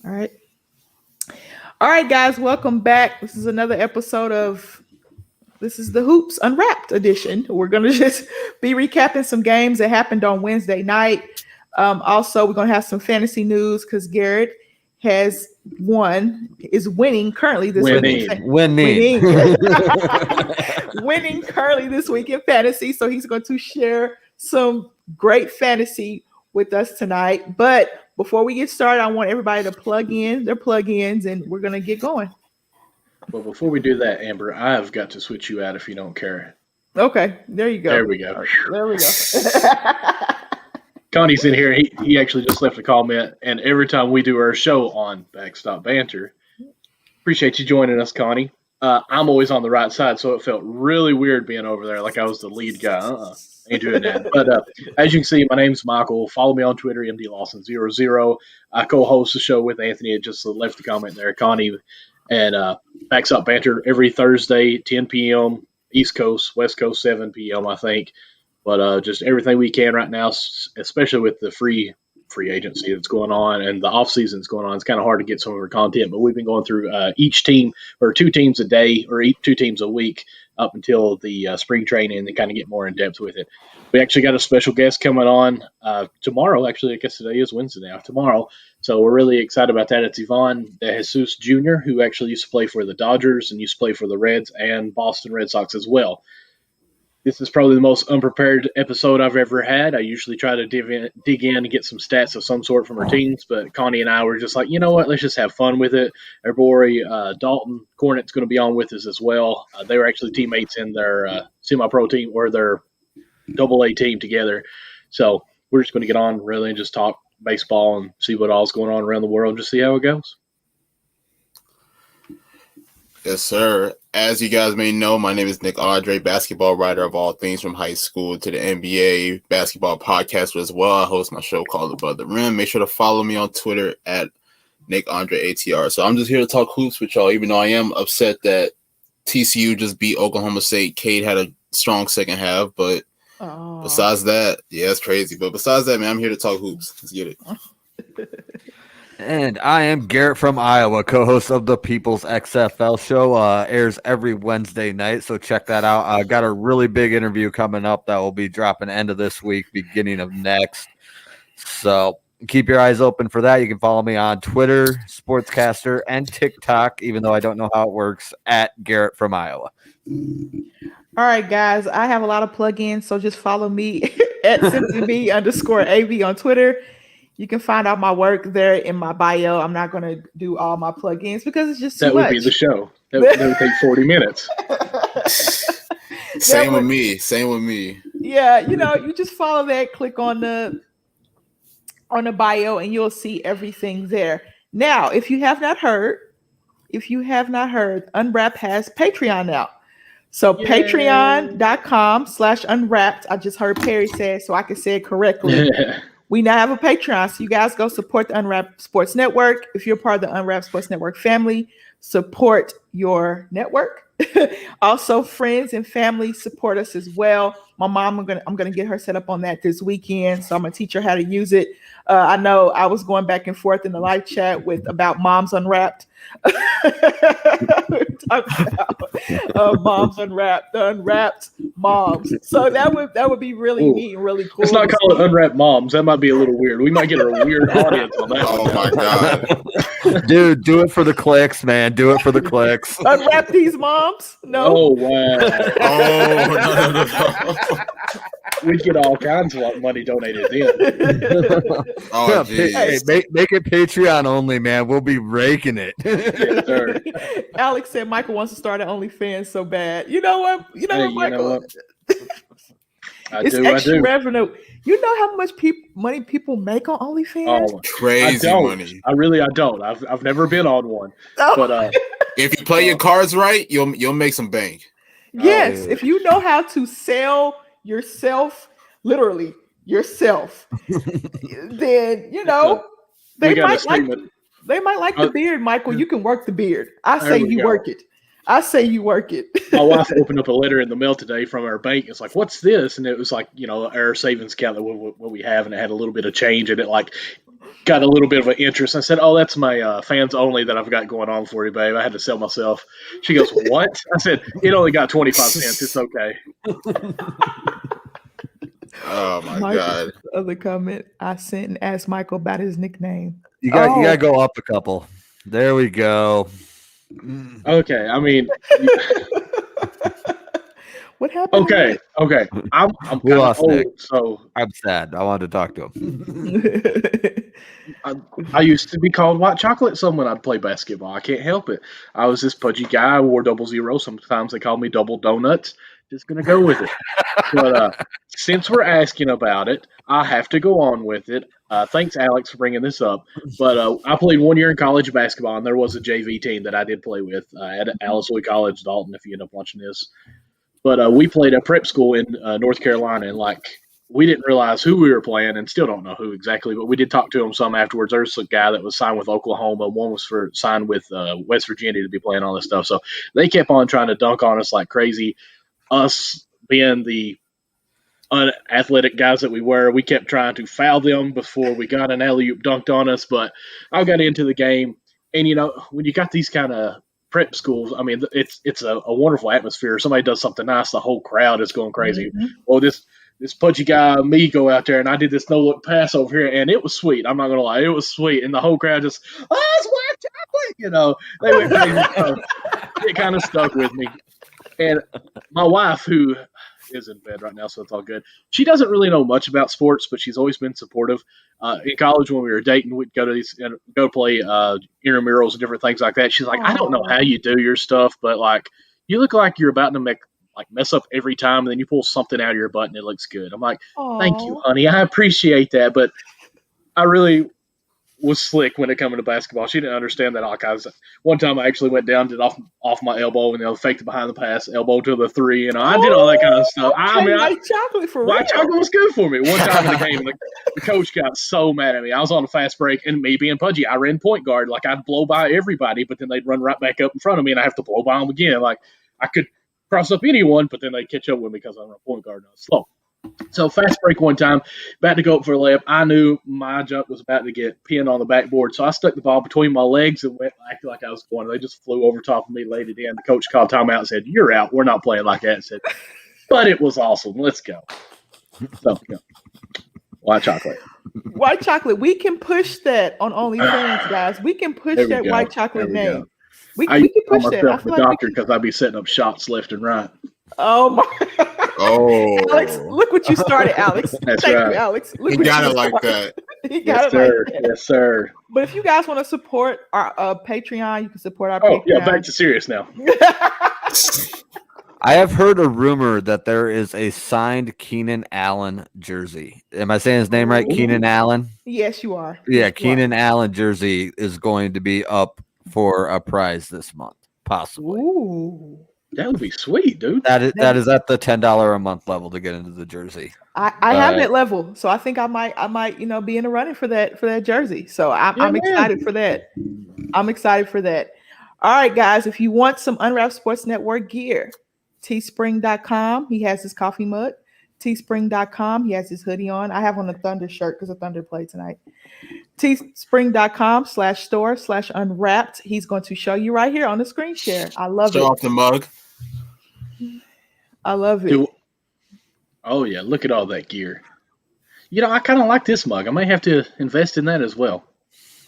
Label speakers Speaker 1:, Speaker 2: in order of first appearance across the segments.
Speaker 1: All right. All right, guys, welcome back. This is another episode of This is the Hoops Unwrapped edition. We're going to just be recapping some games that happened on Wednesday night. Also, we're going to have some fantasy news because Garrett has is winning currently this week.
Speaker 2: Winning.
Speaker 1: Winning currently this week in fantasy. So he's going to share some great fantasy with us tonight. But before we get started, I want everybody to plug in their plugins and we're going to get going.
Speaker 3: Well, before we do that, Amber, I've got to switch you out if you don't care.
Speaker 1: Okay, there you go.
Speaker 3: There we go.
Speaker 1: There we go.
Speaker 3: Connie's in here. He actually just left a comment, and every time we do our show on Backstop Banter, appreciate you joining us, Connie. I'm always on the right side, so it felt really weird being over there like I was the lead guy. Ain't doing that. But as you can see, my name's Michael. Follow me on Twitter, MDLawson00. I co-host the show with Anthony. It just left a comment there, Connie. And Backstop Banter every Thursday, 10 p.m. East Coast, West Coast, 7 p.m. I think. But just everything we can right now, especially with the free agency that's going on and the off season that's going on. It's kind of hard to get some of our content, but we've been going through each team or two teams a day or two teams a week up until the spring training and kind of get more in depth with it. We actually got a special guest coming on tomorrow. Actually, I guess today is Wednesday now. Tomorrow. So we're really excited about that. It's Ivan De Jesus Jr., who actually used to play for the Dodgers and used to play for the Reds and Boston Red Sox as well. This is probably the most unprepared episode I've ever had. I usually try to dig in and get some stats of some sort from our teams, but Connie and I were just like, you know what, let's just have fun with it. Our boy Dalton Cornett's going to be on with us as well. They were actually teammates in their semi-pro team or their AA team together. So we're just going to get on really and just talk baseball and see what all's going on around the world and just see how it goes.
Speaker 4: Yes, sir. As you guys may know, my name is Nick Andre, basketball writer of all things from high school to the NBA, basketball podcaster as well. I host my show called Above the Rim. Make sure to follow me on Twitter at Nick Andre ATR. So I'm just here to talk hoops with y'all, even though I am upset that TCU just beat Oklahoma State. Cade had a strong second half, but besides that, yeah, it's crazy. But besides that, man, I'm here to talk hoops. Let's get it.
Speaker 2: And I am Garrett from Iowa, co-host of the People's XFL show. Airs every Wednesday night, so check that out. I got a really big interview coming up that will be dropping end of this week, beginning of next. So keep your eyes open for that. You can follow me on Twitter, Sportscaster, and TikTok, even though I don't know how it works, at Garrett from Iowa.
Speaker 1: All right, guys, I have a lot of plugins, so just follow me at simplyme_AV on Twitter. You can find out my work there in my bio. I'm not going to do all my plugins because it's just too much.
Speaker 3: That would be the show. That would take 40 minutes.
Speaker 4: Same with me.
Speaker 1: Yeah, you just follow that, click on the bio, and you'll see everything there. Now, if you have not heard, Unwrap has Patreon now. So patreon.com/unwrapped. I just heard Perry say it, so I can say it correctly. We now have a Patreon, so you guys go support the Unwrapped Sports Network. If you're part of the Unwrapped Sports Network family, support your network. Also, friends and family support us as well. My mom, I'm gonna get her set up on that this weekend, so I'm gonna teach her how to use it. I know I was going back and forth in the live chat about Moms Unwrapped. Moms Unwrapped, the unwrapped moms. So that would be really neat and really cool.
Speaker 3: Let's not call it Unwrapped Moms. That might be a little weird. We might get a weird audience on that.
Speaker 4: Oh my god,
Speaker 2: dude, do it for the clicks, man. Do it for the clicks.
Speaker 1: Unwrap these moms? No.
Speaker 3: Oh wow.
Speaker 4: Oh no.
Speaker 3: We get all kinds of money donated in.
Speaker 4: Oh,
Speaker 2: hey, make it Patreon only, man. We'll be raking it.
Speaker 3: Yes, sir.
Speaker 1: Alex said Michael wants to start an OnlyFans so bad. You know what? Michael?
Speaker 3: I
Speaker 1: it's
Speaker 3: do.
Speaker 1: extra revenue. You know how much money people make on OnlyFans?
Speaker 3: Oh,
Speaker 4: crazy money.
Speaker 3: I don't. I've never been on one.
Speaker 1: Oh.
Speaker 3: But
Speaker 4: if you play your cards right, you'll make some bank.
Speaker 1: Yes, if you know how to sell yourself, literally yourself, then they might like the beard, Michael. You can work the beard. I say you work it. I say you work it.
Speaker 3: My wife opened up a letter in the mail today from our bank. It's like, what's this? And it was like, our savings account that what we have, and it had a little bit of change, and it like got a little bit of an interest. I said, oh, that's my fans only that I've got going on for you, babe. I had to sell myself. She goes, what? I said, it only got 25 cents. It's okay.
Speaker 4: Oh my
Speaker 1: Michael,
Speaker 4: God.
Speaker 1: Other comment I sent and asked Michael about his nickname.
Speaker 2: You gotta go up a couple. There we go.
Speaker 3: Okay, I mean,
Speaker 1: what happened?
Speaker 3: okay. I'm
Speaker 2: We
Speaker 3: kind of
Speaker 2: lost Nick.
Speaker 3: old, so
Speaker 2: I'm sad. I wanted to talk to him.
Speaker 3: I used to be called white chocolate some when I'd play basketball. I can't help it. I was this pudgy guy. I wore 00. Sometimes they called me double donuts. Just gonna go with it. But since we're asking about it, I have to go on with it. Thanks, Alex, for bringing this up. But I played 1 year in college basketball, and there was a JV team that I did play with at Alice Louis College, Dalton, if you end up watching this. But we played a prep school in North Carolina, and we didn't realize who we were playing, and still don't know who exactly, but we did talk to him some afterwards. There's a guy that was signed with Oklahoma. One was signed with West Virginia to be playing all this stuff. So they kept on trying to dunk on us like crazy. Us being the unathletic guys that we were, we kept trying to foul them before we got an alley-oop dunked on us. But I got into the game, and when you got these kind of prep schools, I mean, it's a wonderful atmosphere. Somebody does something nice, the whole crowd is going crazy.
Speaker 1: Mm-hmm.
Speaker 3: Well, this pudgy guy, me, go out there, and I did this no-look pass over here, and it was sweet. I'm not going to lie. It was sweet. And the whole crowd just, it's white chocolate! They went crazy. So it kind of stuck with me. And my wife, who is in bed right now, so it's all good, she doesn't really know much about sports, but she's always been supportive. In college, when we were dating, we'd go to play intramurals and different things like that. She's like, I don't know how you do your stuff, but you look like you're about to mess up every time, and then you pull something out of your butt and it looks good. I'm like, thank you, honey. I appreciate that, but I really was slick when it came to basketball. She didn't understand that. One time I actually went down, did off my elbow, and faked it behind the pass, elbow to the three, I did all that kind of stuff.
Speaker 1: White chocolate for real.
Speaker 3: White chocolate was good for me. One time in the game, the coach got so mad at me. I was on a fast break, and me being pudgy, I ran point guard. I'd blow by everybody, but then they'd run right back up in front of me, and I have to blow by them again. I could cross up anyone, but then they'd catch up with me because I'm a point guard and I was slow. So fast break one time, about to go up for a layup. I knew my jump was about to get pinned on the backboard, so I stuck the ball between my legs and acted like I was going. They just flew over top of me, laid it in. The coach called timeout and said, "You're out. We're not playing like that." I said, but it was awesome. Let's go. So, white chocolate.
Speaker 1: White chocolate. We can push that on OnlyFans, guys. We can push that white chocolate name. We can push that. I feel
Speaker 3: the doctor because I'd be setting up shots left and right.
Speaker 1: Oh my!
Speaker 4: Oh,
Speaker 1: Alex, look what you started, Alex.
Speaker 3: That's
Speaker 1: Thank
Speaker 3: right.
Speaker 1: you, Alex. Look
Speaker 4: he
Speaker 1: what
Speaker 4: got
Speaker 1: you
Speaker 4: it like
Speaker 1: started.
Speaker 4: that.
Speaker 1: He got
Speaker 3: Yes,
Speaker 1: it
Speaker 3: sir.
Speaker 1: like that.
Speaker 3: Yes, sir.
Speaker 1: But if you guys want to support our Patreon, you can support our
Speaker 3: Oh,
Speaker 1: Patreon.
Speaker 3: yeah, back to serious now.
Speaker 2: I have heard a rumor that there is a signed Keenan Allen jersey. Am I saying his name right?
Speaker 3: Ooh.
Speaker 2: Keenan Allen?
Speaker 1: Yes, you are.
Speaker 2: Yeah,
Speaker 1: Yes, you
Speaker 2: Keenan Allen jersey is going to be up for a prize this month, possibly.
Speaker 1: Ooh.
Speaker 3: That would be sweet, dude.
Speaker 2: That is at the $10 a month level to get into the jersey.
Speaker 1: I have that level, so I think I might be in the running for that jersey. So I'm excited for that. I'm excited for that. All right, guys, if you want some Unwrapped Sports Network gear, teespring.com. He has his coffee mug. Teespring.com. He has his hoodie on. I have on a Thunder shirt because the Thunder played tonight. Teespring.com/store/unwrapped. He's going to show you right here on the screen share. I love it.
Speaker 4: Show off the mug.
Speaker 1: I love it.
Speaker 3: Oh, yeah. Look at all that gear. I kind of like this mug. I may have to invest in that as well.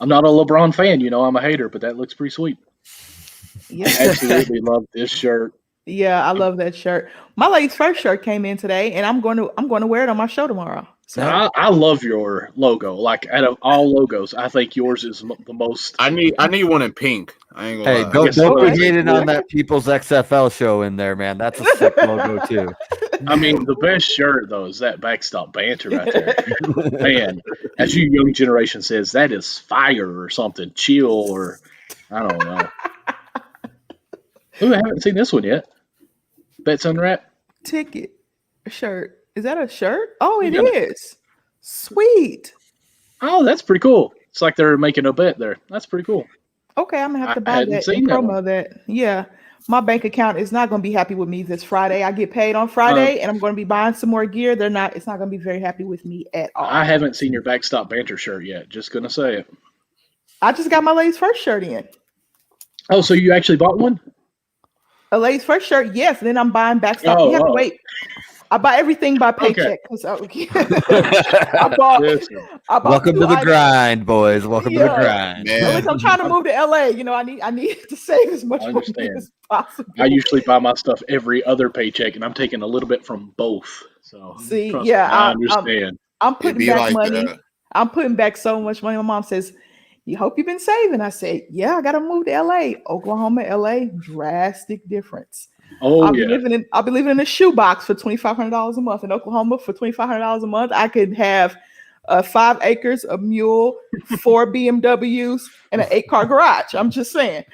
Speaker 3: I'm not a LeBron fan. I'm a hater, but that looks pretty sweet.
Speaker 1: Yeah.
Speaker 3: I absolutely love this shirt.
Speaker 1: Yeah, I love that shirt. My lady's first shirt came in today, and I'm going to wear it on my show tomorrow. So
Speaker 3: I love your logo. Out of all logos, I think yours is the most.
Speaker 4: I need one in pink. I ain't gonna
Speaker 2: Hey,
Speaker 4: lie.
Speaker 2: don't be hating on that People's XFL show in there, man. That's a sick logo too.
Speaker 3: I mean, the best shirt though is that backstop banter right there. Man, as you young generation says, that is fire or something, chill or I don't know. Ooh, I haven't seen this one yet. Bets Unwrapped.
Speaker 1: Ticket shirt. Is that a shirt? Oh, it is. Sweet.
Speaker 3: Oh, that's pretty cool. It's like they're making a bet there. That's pretty cool.
Speaker 1: Okay, I'm gonna have to
Speaker 3: I
Speaker 1: buy
Speaker 3: hadn't
Speaker 1: that
Speaker 3: seen
Speaker 1: and
Speaker 3: that
Speaker 1: promo
Speaker 3: one.
Speaker 1: that. Yeah. my bank account is not going to be happy with me this Friday. I get paid on Friday, and I'm going to be buying some more gear. It's not going to be very happy with me at all.
Speaker 3: I haven't seen your Backstop Banter shirt yet. Just going to say it.
Speaker 1: I just got my ladies first shirt in.
Speaker 3: Oh, so you actually bought one?
Speaker 1: A ladies first shirt, yes. And then I'm buying Backstop. You have to wait. I buy everything by paycheck because I bought.
Speaker 2: Welcome to the grind, boys. Welcome to the grind.
Speaker 1: Man. I'm trying to move to LA. I need to save as much money as possible.
Speaker 3: I usually buy my stuff every other paycheck, and I'm taking a little bit from both. So I understand.
Speaker 1: I'm putting back money. I'm putting back so much money. My mom says, "You hope you've been saving." I say, "Yeah, I got to move to LA, Oklahoma, LA. Drastic difference." I'll be living in a shoebox for $2,500 a month. In Oklahoma, for $2,500 a month, I could have 5 acres, a mule, 4 BMWs, and an 8-car garage. I'm just saying.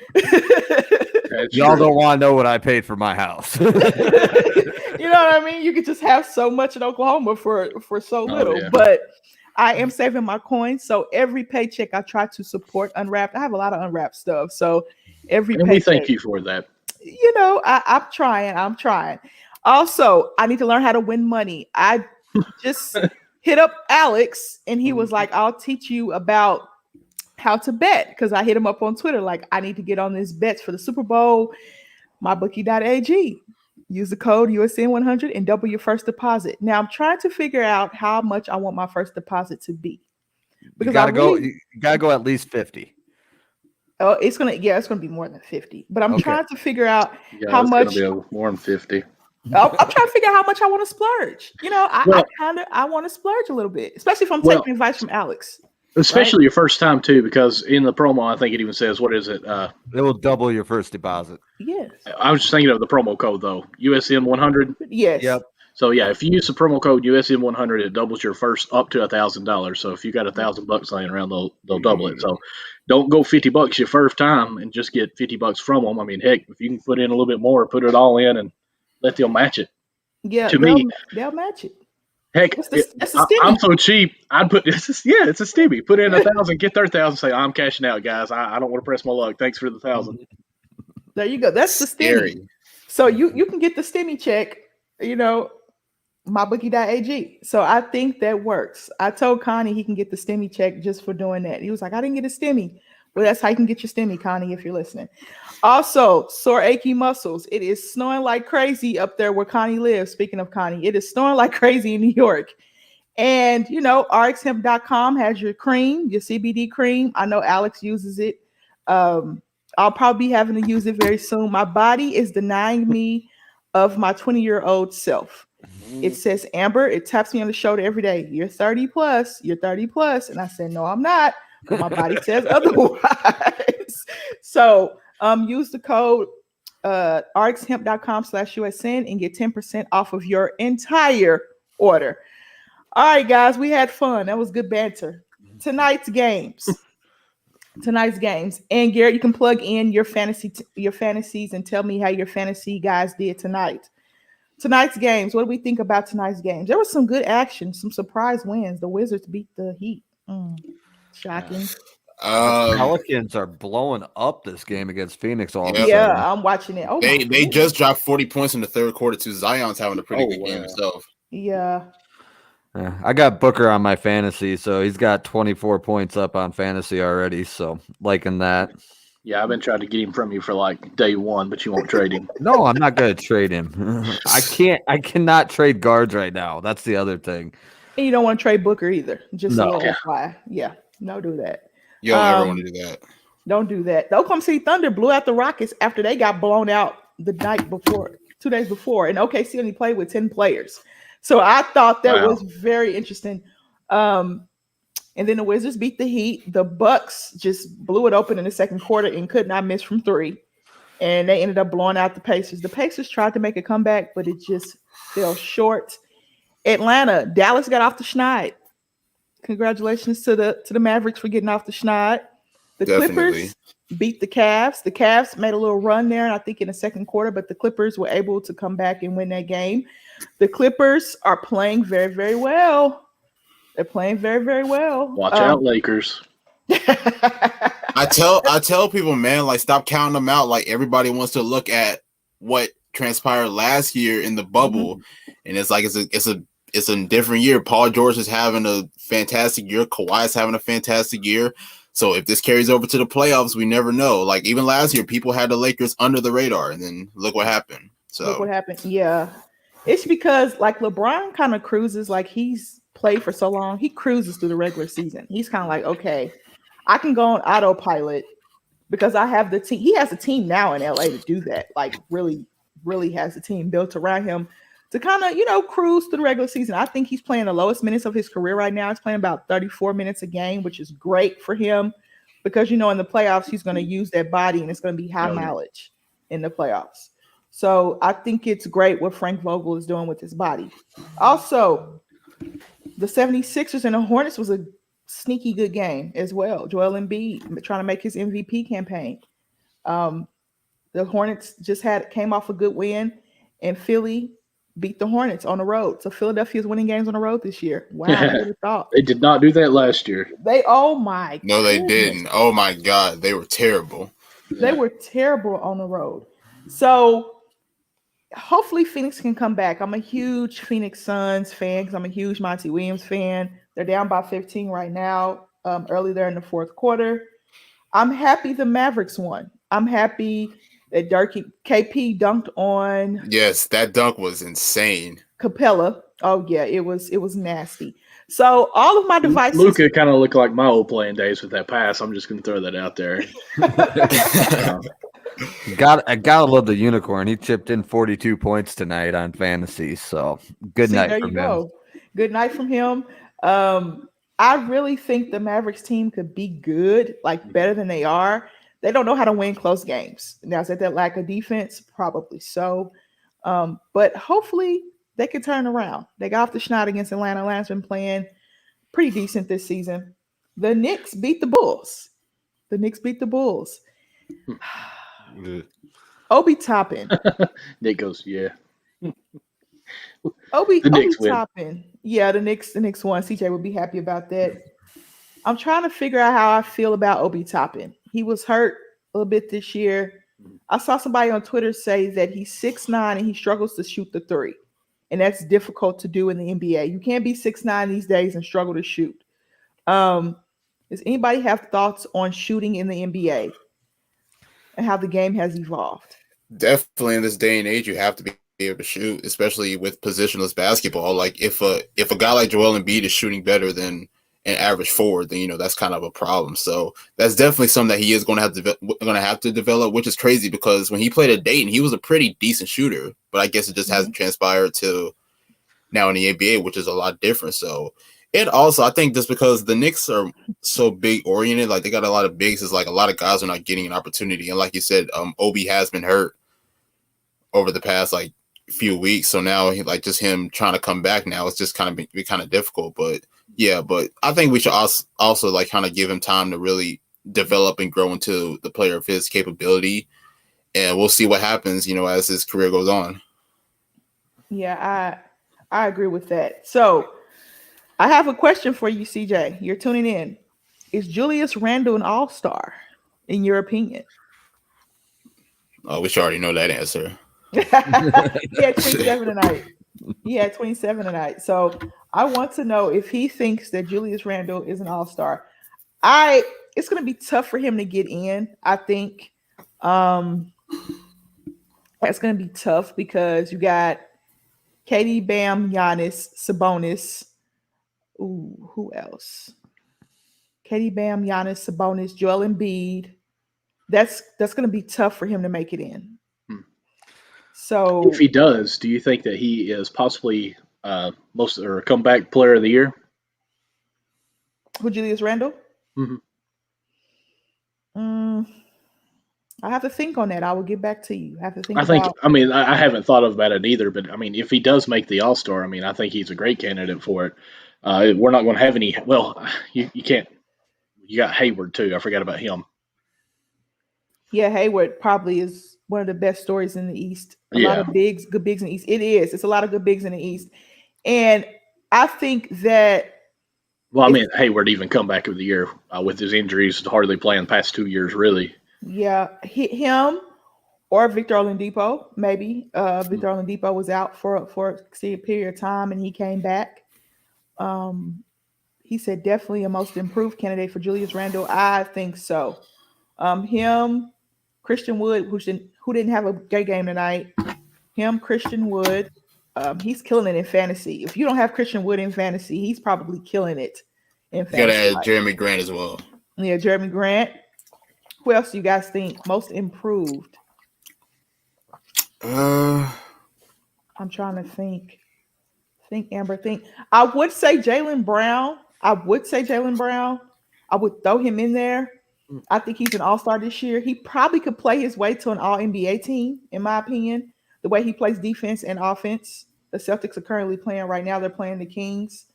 Speaker 2: Y'all don't want to know what I paid for my house.
Speaker 1: You know what I mean? You could just have so much in Oklahoma for so little. But I am saving my coins. So every paycheck, I try to support Unwrapped. I have a lot of Unwrapped stuff. So every paycheck.
Speaker 3: We thank you for that.
Speaker 1: I'm trying. Also, I need to learn how to win money. I just hit up Alex and he was like, I'll teach you about how to bet. Because I hit him up on Twitter. Like, I need to get on this bets for the Super Bowl. MyBookie.ag. Use the code USN100 and double your first deposit. Now I'm trying to figure out how much I want my first deposit to be.
Speaker 2: Because you gotta go at least 50.
Speaker 1: Oh, it's gonna be more than 50. But I'm trying to figure out how much.
Speaker 3: It's gonna be more than 50.
Speaker 1: I'm trying to figure out how much I want to splurge. I want to splurge a little bit, especially if I'm taking advice from Alex.
Speaker 3: Especially your first time too, because in the promo, I think it even says, what is it?
Speaker 2: It will double your first deposit.
Speaker 1: Yes.
Speaker 3: I was just thinking of the promo code though, USN100.
Speaker 1: Yes.
Speaker 2: Yep.
Speaker 3: So yeah, if you use the promo code USN100, it doubles your first up to $1,000. So if you got $1,000 laying around, they'll double it. So don't go $50 your first time and just get $50 from them. I mean, heck, if you can put in a little bit more, put it all in and let them match it.
Speaker 1: Yeah, they'll match it.
Speaker 3: Heck, I'm so cheap. I'd put it's a stimmy. Put in 1,000, get their 1,000. Say I'm cashing out, guys. I don't want to press my luck. Thanks for the 1,000.
Speaker 1: There you go. That's the stimmy. So you can get the stimmy check. MyBookie.ag. So I think that works. I told Connie he can get the stimmy check just for doing that. He was like, I didn't get a stimmy. Well, that's how you can get your stimmy, Connie, if you're listening. Also, sore achy muscles. It is snowing like crazy up there where Connie lives. Speaking of Connie, it is snowing like crazy in New York. And, rxhemp.com has your cream, your CBD cream. I know Alex uses it. I'll probably be having to use it very soon. My body is denying me of my 20-year-old self. It says, Amber, it taps me on the shoulder every day. You're 30 plus. And I said, no, I'm not. But my body says otherwise. So use the code rxhemp.com/USN and get 10% off of your entire order. All right, guys, we had fun. That was good banter. Tonight's games. And Garrett, you can plug in your fantasies and tell me how your fantasy guys did tonight. Tonight's games. What do we think about tonight's games? There was some good action, some surprise wins. The Wizards beat the Heat. Shocking.
Speaker 2: The Pelicans are blowing up this game against Phoenix all the time.
Speaker 1: Yeah, I'm watching it. Oh,
Speaker 4: they just dropped 40 points in the third quarter too. Zion's having a pretty good game himself.
Speaker 1: Yeah.
Speaker 2: I got Booker on my fantasy, so he's got 24 points up on fantasy already. So liking that.
Speaker 3: Yeah, I've been trying to get him from you for like day one, but you won't trade him.
Speaker 2: No, I'm not going to trade him. I cannot trade guards right now. That's the other thing.
Speaker 1: And you don't want to trade Booker either. Just so why? Yeah, no, do that.
Speaker 4: You don't ever want to do that.
Speaker 1: Don't do that. The Oklahoma City Thunder blew out the Rockets after they got blown out the night before, 2 days before, and OKC only played with 10 players. So I thought that was very interesting. And then the Wizards beat the Heat. The Bucks just blew it open in the second quarter and could not miss from 3. And they ended up blowing out the Pacers. The Pacers tried to make a comeback, but it just fell short. Dallas got off the schneid. Congratulations to the Mavericks for getting off the schneid. The Clippers beat the Cavs. The Cavs made a little run there, I think, in the second quarter, but the Clippers were able to come back and win that game. The Clippers are playing very, very well. They're playing very, very well.
Speaker 3: Watch out, Lakers.
Speaker 4: I I tell people, man, like stop counting them out. Like everybody wants to look at what transpired last year in the bubble, and it's like it's a different year. Paul George is having a fantastic year. Kawhi's having a fantastic year. So if this carries over to the playoffs, we never know. Like even last year, people had the Lakers under the radar, and then look what happened. So
Speaker 1: look what happened. Yeah, it's because like LeBron kind of cruises. Like he's played for so long, he cruises through the regular season. He's kind of like, okay, I can go on autopilot because I have the team. He has a team now in LA to do that. Like really, really has a team built around him to kind of, cruise through the regular season. I think he's playing the lowest minutes of his career right now. He's playing about 34 minutes a game, which is great for him because, in the playoffs, he's going to use that body and it's going to be high mileage in the playoffs. So I think it's great what Frank Vogel is doing with his body. Also, the 76ers and the Hornets was a sneaky good game as well. Joel Embiid trying to make his MVP campaign. The Hornets just came off a good win, and Philly beat the Hornets on the road. So Philadelphia's winning games on the road this year. Wow, I would have thought.
Speaker 3: They did not do that last year.
Speaker 4: No, they didn't. Oh my God, they were terrible.
Speaker 1: They were terrible on the road. So hopefully Phoenix can come back. I'm a huge Phoenix Suns fan because I'm a huge Monty Williams fan. They're down by 15 right now, early there in the fourth quarter. I'm happy the Mavericks won. I'm happy that KP dunked on.
Speaker 4: Yes, that dunk was insane.
Speaker 1: Capella. Oh yeah, it was nasty. So all of my devices.
Speaker 3: Luka kind of looked like my old playing days with that pass. I'm just going to throw that out there.
Speaker 2: I gotta love the unicorn. He chipped in 42 points tonight on fantasy. So good night from him.
Speaker 1: Good night from him. I really think the Mavericks team could be good, like better than they are. They don't know how to win close games. Now, is that lack of defense? Probably so. But hopefully they can turn around. They got off the schneid against Atlanta. Atlanta's been playing pretty decent this season. The Knicks beat the Bulls. Obi Toppin.
Speaker 3: Nick goes, yeah.
Speaker 1: Obi Toppin. Yeah, the Knicks won. CJ would be happy about that. I'm trying to figure out how I feel about Obi Toppin. He was hurt a little bit this year. I saw somebody on Twitter say that he's 6'9" and he struggles to shoot the three. And that's difficult to do in the NBA. You can't be 6'9" these days and struggle to shoot. Does anybody have thoughts on shooting in the NBA and how the game has evolved?
Speaker 4: Definitely in this day and age, you have to be able to shoot, especially with positionless basketball. Like if a guy like Joel Embiid is shooting better than an average forward, then that's kind of a problem. So that's definitely something that he is going to have to develop, which is crazy because when he played at Dayton, he was a pretty decent shooter, but I guess it just hasn't transpired to now in the NBA, which is a lot different. So and also I think just because the Knicks are so big oriented, like they got a lot of bigs, is like a lot of guys are not getting an opportunity. And like you said, Obi has been hurt over the past like few weeks, so now just him trying to come back now, it's just kind of difficult. But yeah, but I think we should also like kind of give him time to really develop and grow into the player of his capability, and we'll see what happens, as his career goes on.
Speaker 1: Yeah, I agree with that. So I have a question for you, CJ. You're tuning in. Is Julius Randle an all-star in your opinion?
Speaker 4: Oh, we should already know that answer.
Speaker 1: He had 27 tonight. So I want to know if he thinks that Julius Randle is an all-star. It's going to be tough for him to get in. I think it's going to be tough because you got KD, Bam, Giannis, Sabonis. Ooh, who else? KD, Bam, Giannis, Sabonis, Joel Embiid. That's going to be tough for him to make it in. So
Speaker 3: if he does, do you think that he is possibly comeback player of the year?
Speaker 1: Who, Julius Randle?
Speaker 3: Mm-hmm.
Speaker 1: I have to think on that. I will get back to you. I have to think.
Speaker 3: I haven't thought about it either, but I mean, if he does make the All-Star, I mean, I think he's a great candidate for it. We're not going to have any. Well, you can't. You got Hayward too. I forgot about him.
Speaker 1: Yeah, Hayward probably is one of the best stories in the East. A lot of good bigs in the East. It is. It's a lot of good bigs in the East. And I think that
Speaker 3: Well, I mean, Hayward even comeback of the year with his injuries, hardly playing the past 2 years, really.
Speaker 1: Yeah, him or Victor Oladipo, maybe. Victor Oladipo was out for a extended period of time, and he came back. Um, he said definitely a most improved candidate for Julius Randle. I think so. Him, Christian Wood, who didn't have a great game tonight. Him, Christian Wood. He's killing it in fantasy. If you don't have Christian Wood in fantasy, he's probably killing it in
Speaker 4: You gotta
Speaker 1: fantasy.
Speaker 4: add Jeremy Grant as well.
Speaker 1: Yeah, Jeremy Grant. Who else do you guys think most improved? I'm trying to think. Think, Amber. Think. I would say Jaylen Brown. I would throw him in there. I think he's an all-star this year. He probably could play his way to an all-NBA team, in my opinion. The way he plays defense and offense. The Celtics are currently playing right now. They're playing the Kings.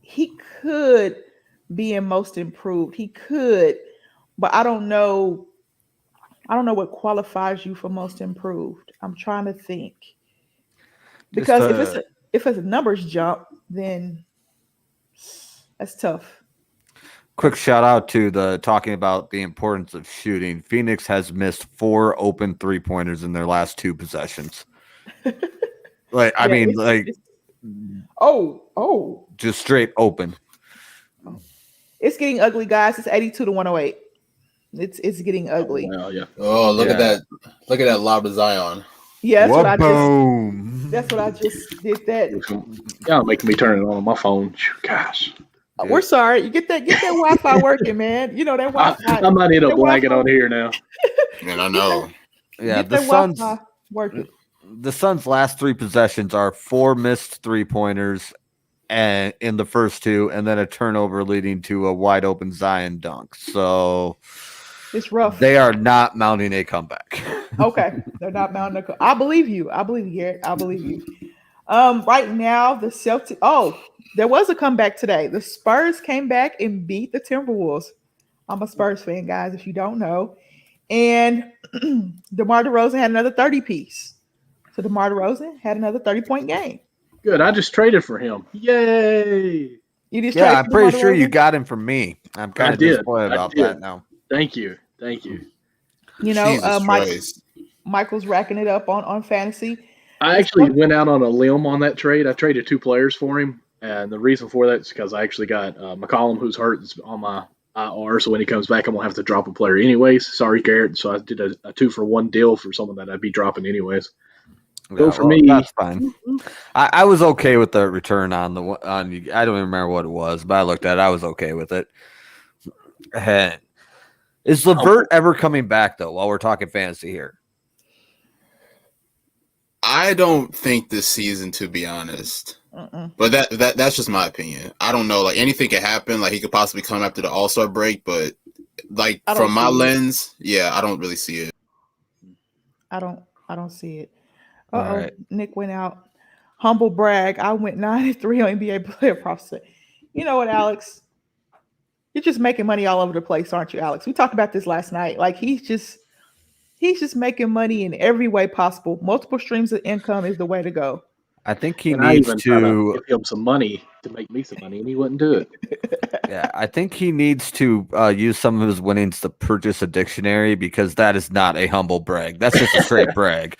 Speaker 1: He could be in most improved. He could, but I don't know. I don't know what qualifies you for most improved. I'm trying to think. Because if it's a numbers jump, then that's tough.
Speaker 2: Quick shout out to the talking about the importance of shooting. Phoenix has missed 4 open 3-pointers in their last 2 possessions. Just straight open.
Speaker 1: It's getting ugly, guys. It's 82-108. It's getting ugly.
Speaker 3: Oh, yeah.
Speaker 4: Oh, look at that! Look at that lob to Zion.
Speaker 1: Yeah, that's
Speaker 2: That's
Speaker 1: what I just did. That.
Speaker 3: Y'all making me turn it on my phone. Gosh.
Speaker 1: We're sorry. You get that Wi-Fi working, man. You know that Wi-Fi.
Speaker 3: I might end up lagging on here now.
Speaker 4: Man, I know.
Speaker 2: Yeah,
Speaker 1: the Suns working.
Speaker 2: The Suns' last 3 possessions are 4 missed 3-pointers and in the first 2, and then a turnover leading to a wide open Zion dunk. So
Speaker 1: it's rough.
Speaker 2: They are not mounting a comeback.
Speaker 1: Okay, they're not mounting a. I believe you. I believe you, Garrett. I believe you. Right now the Celtics. Oh, there was a comeback today. The Spurs came back and beat the Timberwolves. I'm a Spurs fan, guys. If you don't know, and DeMar DeRozan had another 30-piece. So DeMar DeRozan had another 30-point game.
Speaker 3: Good. I just traded for him. Yay!
Speaker 1: You just
Speaker 2: I'm pretty sure you got him from me. I'm kind of disappointed about that now.
Speaker 3: Thank you.
Speaker 1: You know, Michael's racking it up on fantasy.
Speaker 3: I actually went out on a limb on that trade. I traded 2 players for him, and the reason for that is because I actually got McCollum, who's hurt, is on my IR. So when he comes back, I'm gonna have to drop a player anyways. Sorry, Garrett. So I did a 2-for-1 deal for someone that I'd be dropping anyways. Go for me.
Speaker 2: That's fine. I was okay with the return on the on. I don't even remember what it was, but I looked at it. I was okay with it. Is LeVert ever coming back though? While we're talking fantasy here,
Speaker 4: I don't think this season, to be honest. But that's just my opinion. I don't know. Like anything could happen. Like he could possibly come after the All-Star break, but like from my lens, I don't really see it.
Speaker 1: I don't see it.
Speaker 2: Right.
Speaker 1: Nick went out. Humble brag. I went 9-3 on NBA player props. You know what, Alex? You're just making money all over the place, aren't you, Alex? We talked about this last night. Like he's just making money in every way possible. Multiple streams of income is the way to go.
Speaker 2: I think he needs to
Speaker 3: give him some money to make me some money, and he wouldn't do it.
Speaker 2: Yeah, I think he needs to use some of his winnings to purchase a dictionary because that is not a humble brag. That's just a straight brag.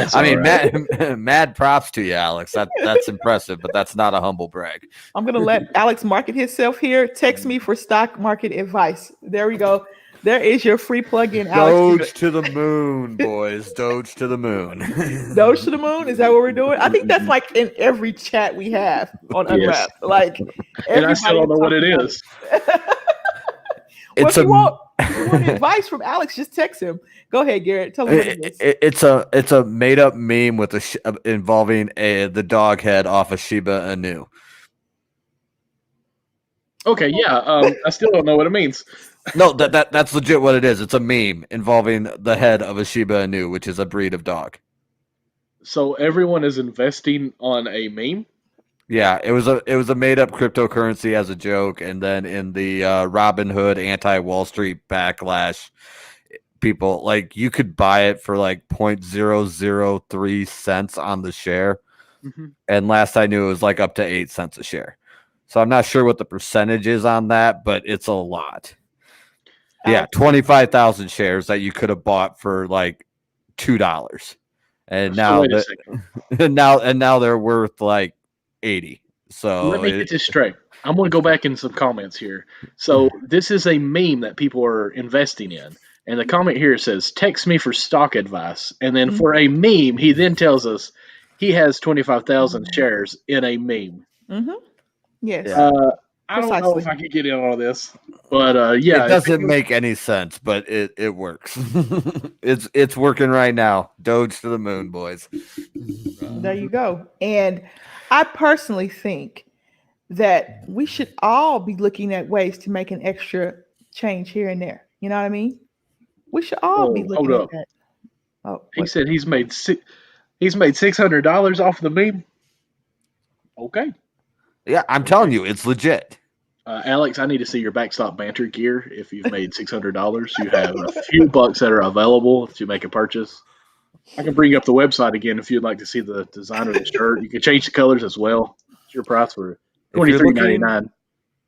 Speaker 2: I mean, right. mad props to you, Alex. That's impressive, but that's not a humble brag.
Speaker 1: I'm going to let Alex market himself here. Text me for stock market advice. There we go. There is your free plug-in, Alex.
Speaker 2: Doge to the moon, boys. Doge to the moon.
Speaker 1: Doge to the moon? Is that what we're doing? I think that's like in every chat we have on Unwrapped. Like,
Speaker 3: and I still don't know what it is.
Speaker 1: If you want advice from Alex, just text him. Go ahead, Garrett. Tell him what it is.
Speaker 2: It's a made-up meme with involving the dog head off of Shiba Inu.
Speaker 3: Okay, yeah. I still don't know what it means.
Speaker 2: No, that's legit what it is. It's a meme involving the head of a Shiba Inu, which is a breed of dog. So
Speaker 3: everyone is investing on a meme?
Speaker 2: Yeah, it was a made up cryptocurrency as a joke, and then in the Robinhood anti-Wall Street backlash, people you could buy it for 0.003 cents on the share. And last I knew, it was like up to 8 cents a share. So I'm not sure what the percentage is on that, but it's a lot. Yeah, 25,000 shares that you could have bought for like $2, and now now they're worth like 80. So
Speaker 3: let me get this straight. I'm going to go back in some comments here. So this is a meme that people are investing in, and the comment here says, "Text me for stock advice." And then for a meme, he then tells us he has 25,000 shares in a meme.
Speaker 1: Yes.
Speaker 3: I don't know if I could get in on this, but yeah,
Speaker 2: it doesn't make any sense, but it works. it's working right now. Doge to the moon, boys.
Speaker 1: There you go. And I personally think that we should all be looking at ways to make an extra change here and there. You know what I mean? We should all be looking at that. Oh,
Speaker 3: he said he's made $600 off the meme. Okay.
Speaker 2: Yeah, I'm telling you, it's legit.
Speaker 3: Alex, I need to see your backstop banter gear. If you've made $600, you have a few bucks that are available to make a purchase. I can bring up the website again if you'd like to see the design of the shirt. You can change the colors as well. It's your price for $23.99.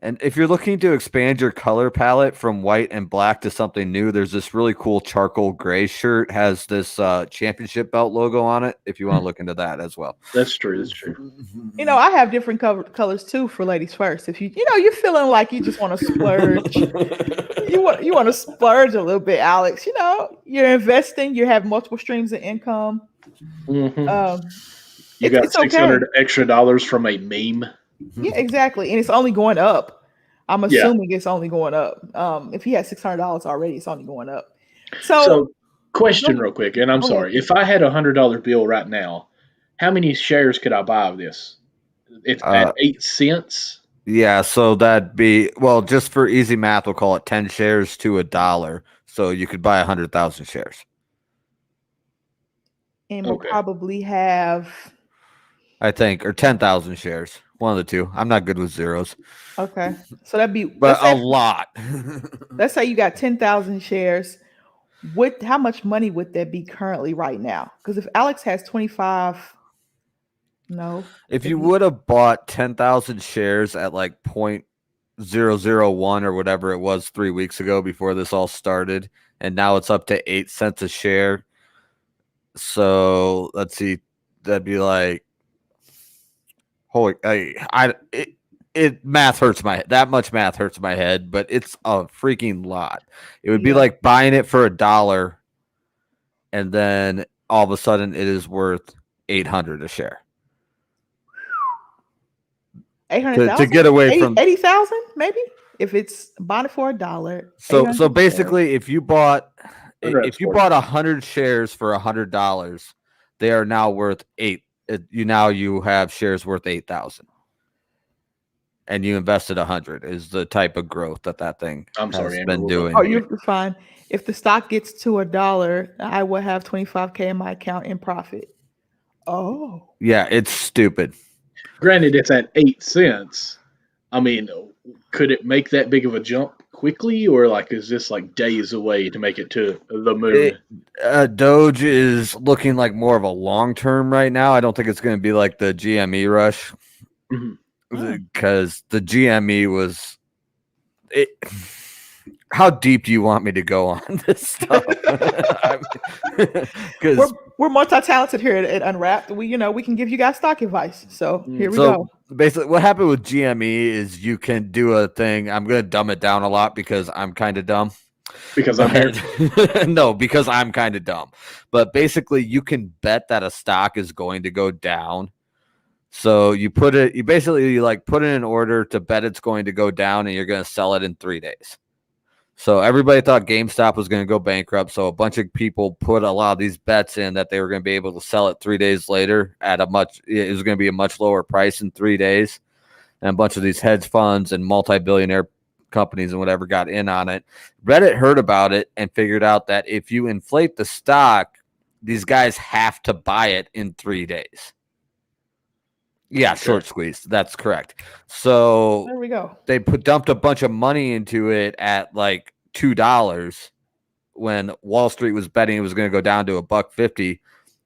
Speaker 2: And if you're looking to expand your color palette from white and black to something new, there's this really cool charcoal gray shirt, has this championship belt logo on it, if you want to look into that as well.
Speaker 3: That's true. That's true.
Speaker 1: You know, I have different colors too for ladies first. If you're feeling like you just want to splurge, you want to splurge a little bit, Alex. You know, you're investing, you have multiple streams of income.
Speaker 3: You got $600 extra dollars from a meme.
Speaker 1: Yeah, exactly. And it's only going up. I'm assuming it's only going up. If he has $600 already, it's only going up. So
Speaker 3: question real quick, and I'm sorry. If I had $100 bill right now, how many shares could I buy of this? It's at 8 cents?
Speaker 2: Yeah, so that'd be, well, just for easy math, we'll call it 10 shares to $1. So you could buy 100,000 shares.
Speaker 1: And we'll probably have,
Speaker 2: I think, or 10,000 shares. One of the two. I'm not good with zeros.
Speaker 1: Okay. So that'd be
Speaker 2: a lot.
Speaker 1: Let's say you got 10,000 shares. How much money would that be currently right now? Because if Alex has 25, no.
Speaker 2: If you would have bought 10,000 shares at like 0.001 or whatever it was 3 weeks ago before this all started, and now it's up to 8 cents a share. So let's see, that'd be like, holy, math hurts that much math hurts my head, but it's a freaking lot. It would be like buying it for $1, and then all of a sudden it is worth $800 a share.
Speaker 1: 800,000
Speaker 2: to get away from
Speaker 1: 80,000, maybe, if it's bought it for $1.
Speaker 2: So basically, if you bought 100 shares for $100, they are now worth you have shares worth 8,000, and you invested 100 is the type of growth that thing has been doing.
Speaker 1: Oh, you're fine. If the stock gets to $1, I will have 25K in my account in profit. Oh,
Speaker 2: yeah, it's stupid.
Speaker 3: Granted, it's at 8 cents. I mean, could it make that big of a jump quickly, or is this like days away to make it to the moon?
Speaker 2: Doge is looking like more of a long term right now. I don't think it's going to be like the GME rush, because the GME was. How deep do you want me to go on this stuff?
Speaker 1: Because we're multi-talented here at Unwrapped. We can give you guys stock advice. So here we go.
Speaker 2: Basically, what happened with GME is you can do a thing. I'm going to dumb it down a lot because I'm kind of dumb.
Speaker 3: Because I'm here?
Speaker 2: No, because I'm kind of dumb. But basically, you can bet that a stock is going to go down. So you put it in an order to bet it's going to go down, and you're going to sell it in 3 days. So everybody thought GameStop was going to go bankrupt. So a bunch of people put a lot of these bets in that they were going to be able to sell it 3 days later it was going to be a much lower price in 3 days. And a bunch of these hedge funds and multi-billionaire companies and whatever got in on it. Reddit heard about it and figured out that if you inflate the stock, these guys have to buy it in 3 days. Yeah, short squeeze. That's correct. So
Speaker 1: there we go.
Speaker 2: They dumped a bunch of money into it at like $2 when Wall Street was betting it was going to go down to $1.50.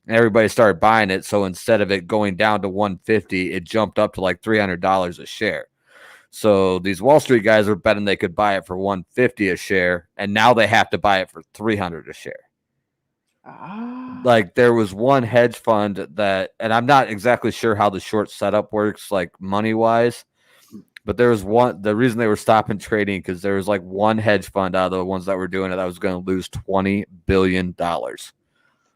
Speaker 2: Everybody started buying it. So instead of it going down to $150, it jumped up to like $300 a share. So these Wall Street guys were betting they could buy it for $150 a share, and now they have to buy it for $300 a share. Like there was one hedge fund that, and I'm not exactly sure how the short setup works, like money wise, but there was one. The reason they were stopping trading because there was like one hedge fund out of the ones that were doing it that was going to lose $20 billion.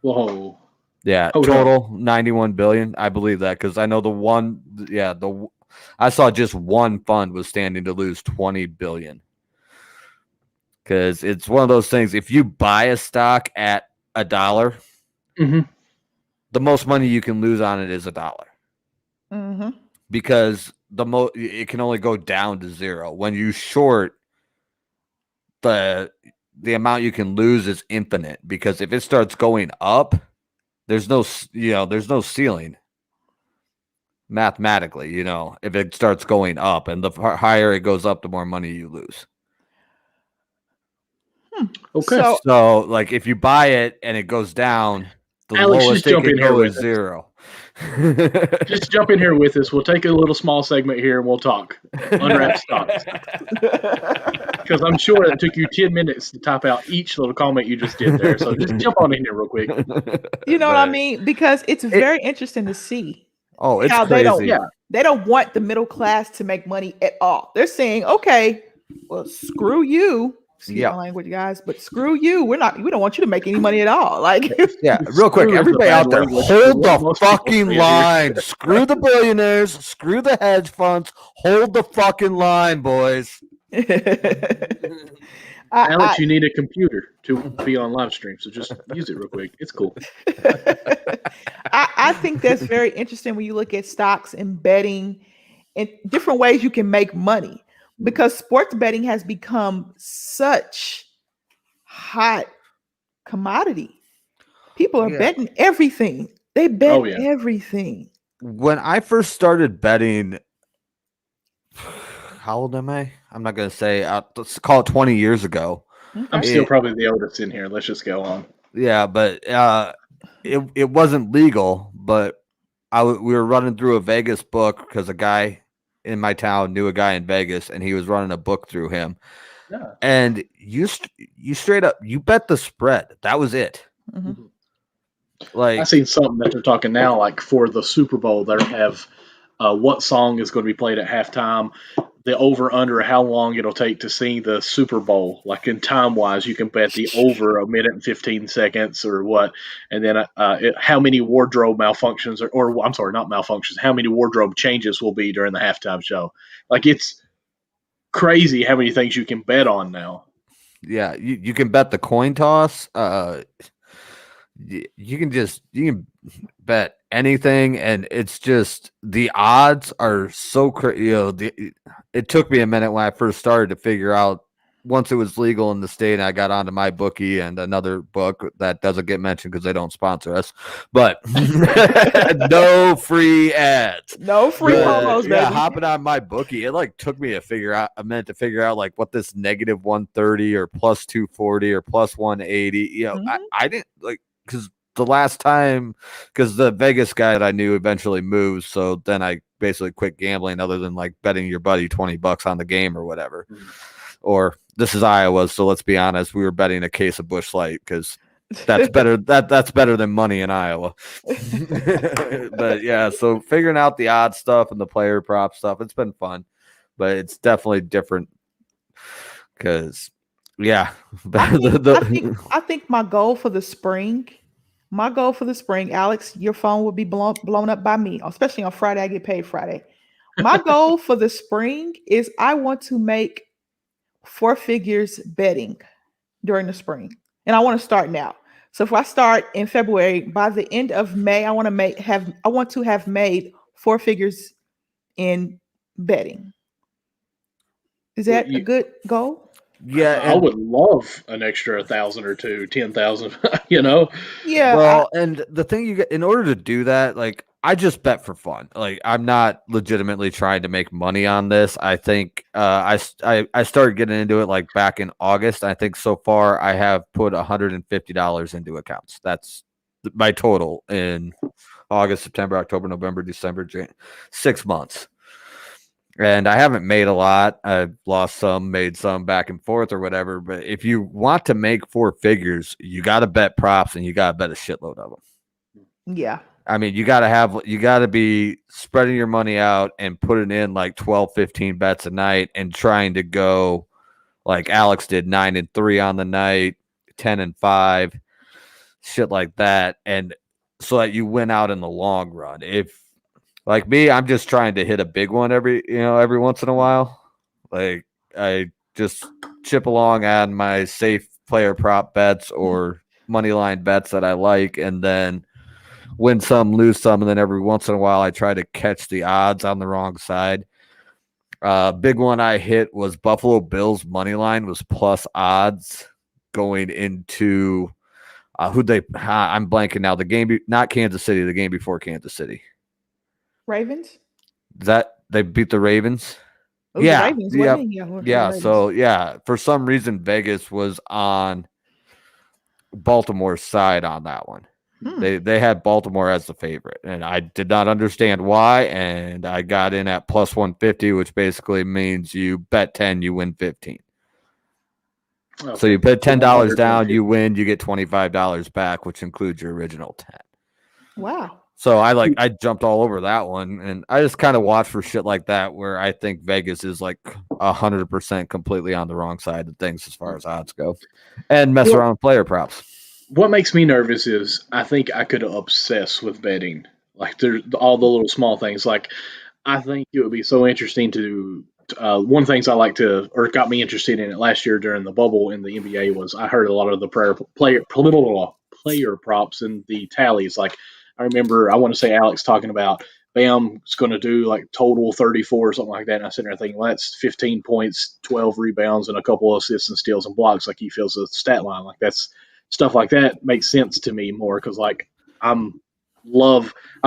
Speaker 3: Whoa.
Speaker 2: Yeah, total 91 billion. I believe that because I know the one. Yeah, I saw just one fund was standing to lose 20 billion. Because it's one of those things. If you buy a stock at $1, the most money you can lose on it is $1. Because it can only go down to zero. When you short, the amount you can lose is infinite. Because if it starts going up, there's no ceiling. Mathematically, if it starts going up, and the higher it goes up, the more money you lose.
Speaker 3: Okay.
Speaker 2: So like if you buy it and it goes down, the
Speaker 3: Alex,
Speaker 2: lowest it can go is zero.
Speaker 3: Just jump in here with us. We'll take a little small segment here and we'll talk unwrapped stocks. Because I'm sure that took you 10 minutes to type out each little comment you just did there. So just jump on in here real quick.
Speaker 1: You know what I mean? Because it's very interesting to see.
Speaker 2: Oh, it's
Speaker 1: how
Speaker 2: crazy.
Speaker 1: They don't want the middle class to make money at all. They're saying, okay, well, screw you. Excuse my language, guys, but screw you. We don't want you to make any money at all. Like,
Speaker 2: real quick, everybody out there, hold the fucking line. Screw the billionaires, screw the hedge funds, hold the fucking line, boys.
Speaker 3: Alex, you need a computer to be on live stream, so just use it real quick. It's cool.
Speaker 1: I think that's very interesting when you look at stocks and betting and different ways you can make money. Because sports betting has become such hot commodity. People are betting everything. They bet everything.
Speaker 2: When I first started betting, how old am I? I'm not going to say. Let's call it 20 years ago.
Speaker 3: I'm still probably the oldest in here. Let's just go on.
Speaker 2: Yeah, but it wasn't legal. But we were running through a Vegas book because a guy in my town knew a guy in Vegas, and he was running a book through him. Yeah. And you straight up, you bet the spread. That was it. Like
Speaker 3: I seen something that they're talking now, like for the Super Bowl, they have what song is going to be played at halftime, the over under how long it'll take to sing the Super Bowl, like in time wise, you can bet the over a minute and 15 seconds or what, and then how many wardrobe malfunctions or I'm sorry, not malfunctions, how many wardrobe changes will be during the halftime show. Like it's crazy how many things you can bet on now.
Speaker 2: Yeah, you can bet the coin toss. You can bet anything, and it's just the odds are so crazy. It took me a minute when I first started to figure out. Once it was legal in the state, I got onto my bookie and another book that doesn't get mentioned because they don't sponsor us. But no free ads,
Speaker 1: no free promos.
Speaker 2: Yeah, hopping on my bookie, it like took me a minute to figure out like what this negative 130 or plus 240 or plus 180. I didn't like. Because the last time, because the Vegas guy that I knew eventually moved, so then I basically quit gambling other than like betting your buddy $20 on the game or whatever. Or this is Iowa, so let's be honest, we were betting a case of Busch Light because that's better. That's better than money in Iowa. But yeah, so figuring out the odd stuff and the player prop stuff, it's been fun, but it's definitely different because. Yeah,
Speaker 1: I think my goal for the spring, Alex, your phone will be blown up by me, especially on Friday. I get paid Friday. My goal for the spring is I want to make 4 figures betting during the spring, and I want to start now. So if I start in February, by the end of May, I want to have made 4 figures in betting. Is that a good goal?
Speaker 2: Yeah,
Speaker 3: I would love an extra 1,000 or 10,000.
Speaker 1: Yeah.
Speaker 2: Well, and the thing you get in order to do that, like I just bet for fun. Like I'm not legitimately trying to make money on this. I think I started getting into it like back in August. I think so far I have put $150 into accounts. That's my total in August, September, October, November, December, 6 months. And I haven't made a lot. I've lost some, made some back and forth or whatever. But if you want to make 4 figures, you got to bet props and you got to bet a shitload of them.
Speaker 1: Yeah.
Speaker 2: I mean, you got to be spreading your money out and putting in like 12, 15 bets a night and trying to go like Alex did 9-3 on the night, 10-5, shit like that. And so that you win out in the long run. If like me, I'm just trying to hit a big one every once in a while. Like I just chip along on my safe player prop bets or money line bets that I like, and then win some, lose some, and then every once in a while I try to catch the odds on the wrong side. Big one I hit was Buffalo Bills money line was plus odds going into I'm blanking now. The game, not Kansas City, the game before Kansas City.
Speaker 1: Ravens?
Speaker 2: That they beat the Ravens?
Speaker 1: Yeah. Ravens,
Speaker 2: yeah. So yeah, for some reason Vegas was on Baltimore's side on that one. They had Baltimore as the favorite, and I did not understand why. And I got in at plus 150, which basically means you bet 10, you win 15. Okay. So you put $10 down, you win, you get $25 back, which includes your original 10.
Speaker 1: Wow.
Speaker 2: So I jumped all over that one, and I just kind of watch for shit like that where I think Vegas is like 100% completely on the wrong side of things as far as odds go, and mess around with player props.
Speaker 3: What makes me nervous is I think I could obsess with betting. Like there's all the little small things. Like I think it would be so interesting to. One of the things I like to, or got me interested in it last year during the bubble in the NBA was I heard a lot of the player props and the tallies. Like I remember, I want to say Alex talking about Bam's going to do like total 34 or something like that. And I sit there thinking, well, that's 15 points, 12 rebounds, and a couple of assists and steals and blocks. Like he fills the stat line. Like that's stuff like that makes sense to me more because like I've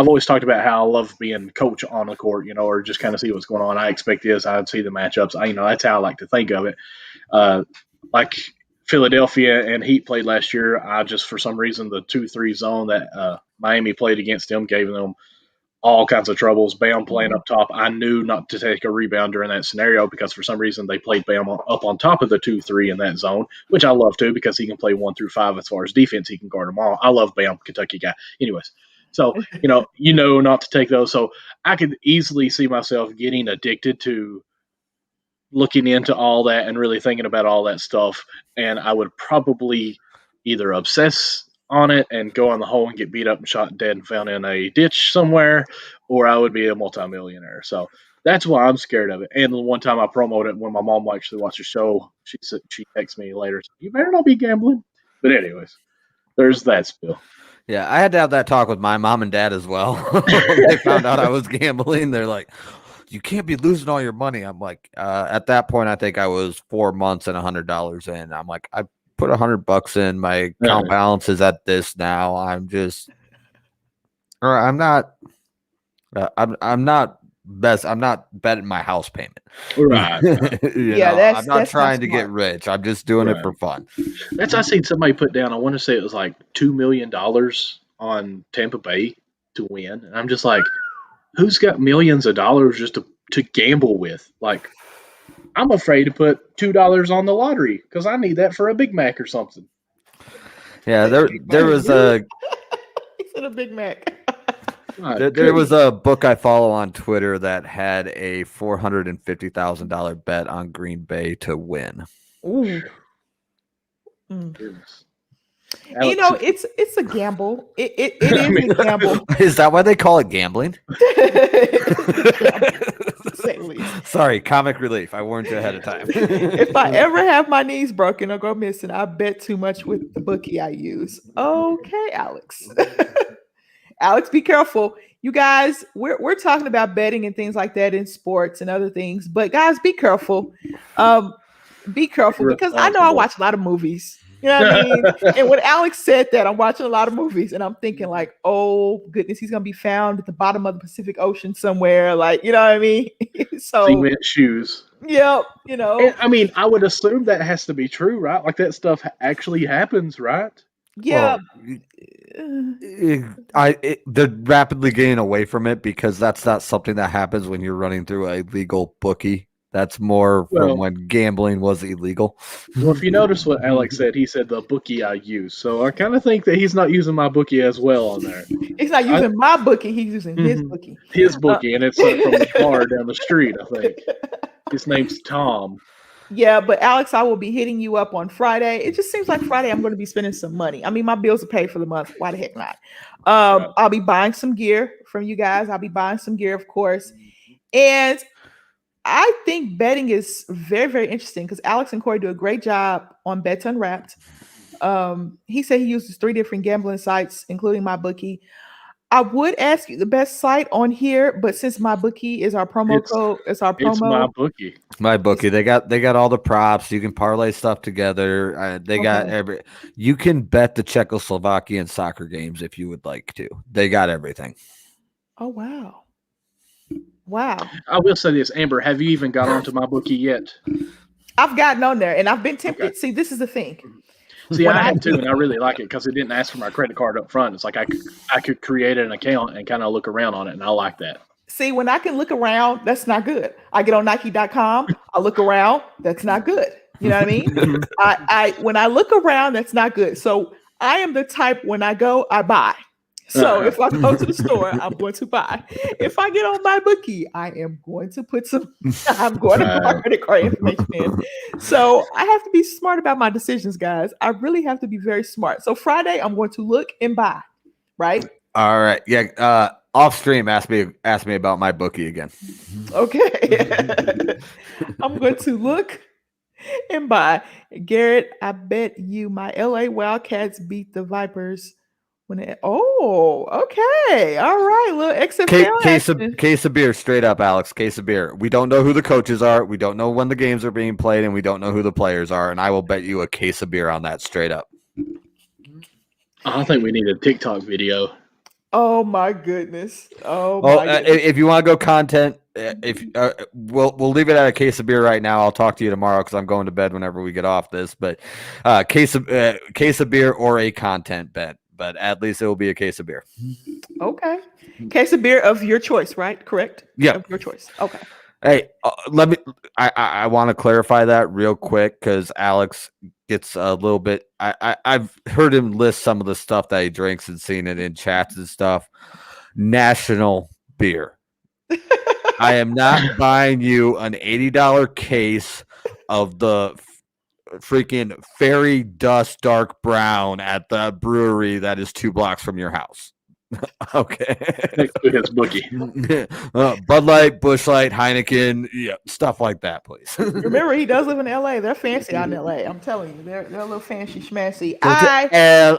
Speaker 3: always talked about how I love being coach on the court, or just kind of see what's going on. I expect this. I'd see the matchups. That's how I like to think of it. Like Philadelphia and Heat played last year. I just, for some reason, the 2-3 zone that Miami played against them gave them all kinds of troubles. Bam playing up top. I knew not to take a rebound during that scenario because for some reason they played Bam up on top of the 2-3 in that zone, which I love too because he can play 1-5 as far as defense. He can guard them all. I love Bam, Kentucky guy. Anyways. So, not to take those. So I could easily see myself getting addicted to looking into all that and really thinking about all that stuff. And I would probably either obsess on it and go in the hole and get beat up and shot dead and found in a ditch somewhere, or I would be a multimillionaire. So that's why I'm scared of it. And the one time I promoted it when my mom actually watched the show, she texted me later, you better not be gambling. But anyways, there's that spill.
Speaker 2: Yeah, I had to have that talk with my mom and dad as well. When they found out I was gambling, they're like, you can't be losing all your money. I'm like, at that point, I think I was 4 months and $100 in. I'm like, I put $100 in. My account balance is at this now. I'm not betting my house payment.
Speaker 3: Right.
Speaker 2: I'm not trying to get rich. I'm just doing it for fun.
Speaker 3: I seen somebody put down, I want to say it was like $2 million on Tampa Bay to win. And I'm just like, who's got millions of dollars just to gamble with? Like, I'm afraid to put $2 on the lottery because I need that for a Big Mac or something.
Speaker 2: Yeah, there was a.
Speaker 1: He said a Big Mac.
Speaker 2: There was a book I follow on Twitter that had a $450,000 bet on Green Bay to win.
Speaker 1: Ooh. It's a gamble. It is a gamble.
Speaker 2: Is that why they call it gambling? Sorry, comic relief. I warned you ahead of time.
Speaker 1: If I ever have my knees broken or go missing, I bet too much with the bookie I use. Okay, Alex. Alex, be careful. You guys, we're talking about betting and things like that in sports and other things. But guys, be careful. Be careful because I know I watch a lot of movies. You know what I mean? And when Alex said that, I'm watching a lot of movies and I'm thinking like, oh goodness, he's gonna be found at the bottom of the Pacific Ocean somewhere. Like, you know what I mean? So
Speaker 3: cement shoes.
Speaker 1: Yep,
Speaker 3: And, I mean, I would assume that has to be true, right? Like that stuff actually happens, right?
Speaker 1: Yeah.
Speaker 2: They're rapidly getting away from it because that's not something that happens when you're running through a legal bookie. That's more from when gambling was illegal.
Speaker 3: Well, if you notice what Alex said, he said the bookie I use. So I kind of think that he's not using my bookie as well on there.
Speaker 1: He's not using my bookie. He's using his bookie.
Speaker 3: His bookie, and it's from the bar down the street, I think. His name's Tom.
Speaker 1: Yeah, but Alex, I will be hitting you up on Friday. It just seems like Friday I'm going to be spending some money. I mean, my bills are paid for the month. Why the heck not? I'll be buying some gear from you guys. I'll be buying some gear, of course. And I think betting is very, very interesting because Alex and Corey do a great job on Bets Unwrapped. He said he uses 3 different gambling sites, including MyBookie. I would ask you the best site on here, but since MyBookie is our promo code, it's
Speaker 3: MyBookie.
Speaker 2: MyBookie. They got all the props. You can parlay stuff together. They got you can bet the Czechoslovakian soccer games if you would like to. They got everything.
Speaker 1: Oh wow. Wow.
Speaker 3: I will say this, Amber, have you even got onto MyBookie yet?
Speaker 1: I've gotten on there and I've been tempted. Okay. See, this is the thing.
Speaker 3: See, I have too, and I really like it because it didn't ask for my credit card up front. It's like I could create an account and kind of look around on it, and I like that.
Speaker 1: See, when I can look around, that's not good. I get on Nike.com, I look around, that's not good. You know what I mean? I when I look around, that's not good. So I am the type when I go, I buy. So if I go to the store, I'm going to buy. If I get on MyBookie, I am going to put I'm going to put my credit card information in. So I have to be smart about my decisions, guys. I really have to be very smart. So Friday, I'm going to look and buy, right?
Speaker 2: All right. Yeah. Off stream, ask me about MyBookie again.
Speaker 1: Okay. I'm going to look and buy. Garrett, I bet you my LA Wildcats beat the Vipers. Okay, all right, little XFL
Speaker 2: case of beer, straight up, Alex. Case of beer. We don't know who the coaches are. We don't know when the games are being played, and we don't know who the players are. And I will bet you a case of beer on that, straight up.
Speaker 3: I think we need a TikTok video.
Speaker 1: Oh my goodness!
Speaker 2: If you want to go content, we'll leave it at a case of beer right now. I'll talk to you tomorrow because I'm going to bed whenever we get off this. But case of beer or a content bet. But at least it will be a case of beer.
Speaker 1: Okay. Case of beer of your choice, right? Correct?
Speaker 2: Yeah.
Speaker 1: Of your choice. Okay.
Speaker 2: Hey, I want to clarify that real quick because Alex gets a little bit. I've heard him list some of the stuff that he drinks and seen it in chats and stuff. National beer. I am not buying you an $80 case of the freaking fairy dust dark brown at the brewery that is 2 blocks from your house. Okay.
Speaker 3: It's bookie.
Speaker 2: Bud Light, Busch Light, Heineken, stuff like that, please.
Speaker 1: Remember, he does live in LA. They're fancy out in LA. I'm telling you, they're a little fancy schmancy.
Speaker 2: LA.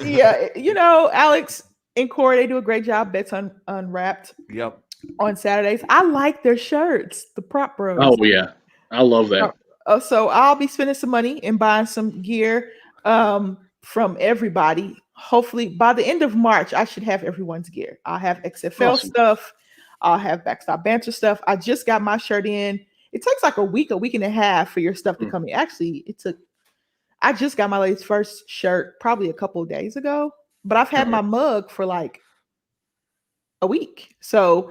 Speaker 1: Yeah. You know, Alex and Corey, they do a great job. Bets Unwrapped.
Speaker 2: Yep.
Speaker 1: On Saturdays. I like their shirts, the Prop Bros.
Speaker 3: Oh yeah. I love that.
Speaker 1: So I'll be spending some money and buying some gear from everybody. Hopefully by the end of March, I should have everyone's gear. I'll have XFL stuff. I'll have Backstop Banter stuff. I just got my shirt in. It takes like a week and a half for your stuff to come in. Actually, I just got my lady's first shirt probably a couple of days ago, but I've had my mug for like a week. So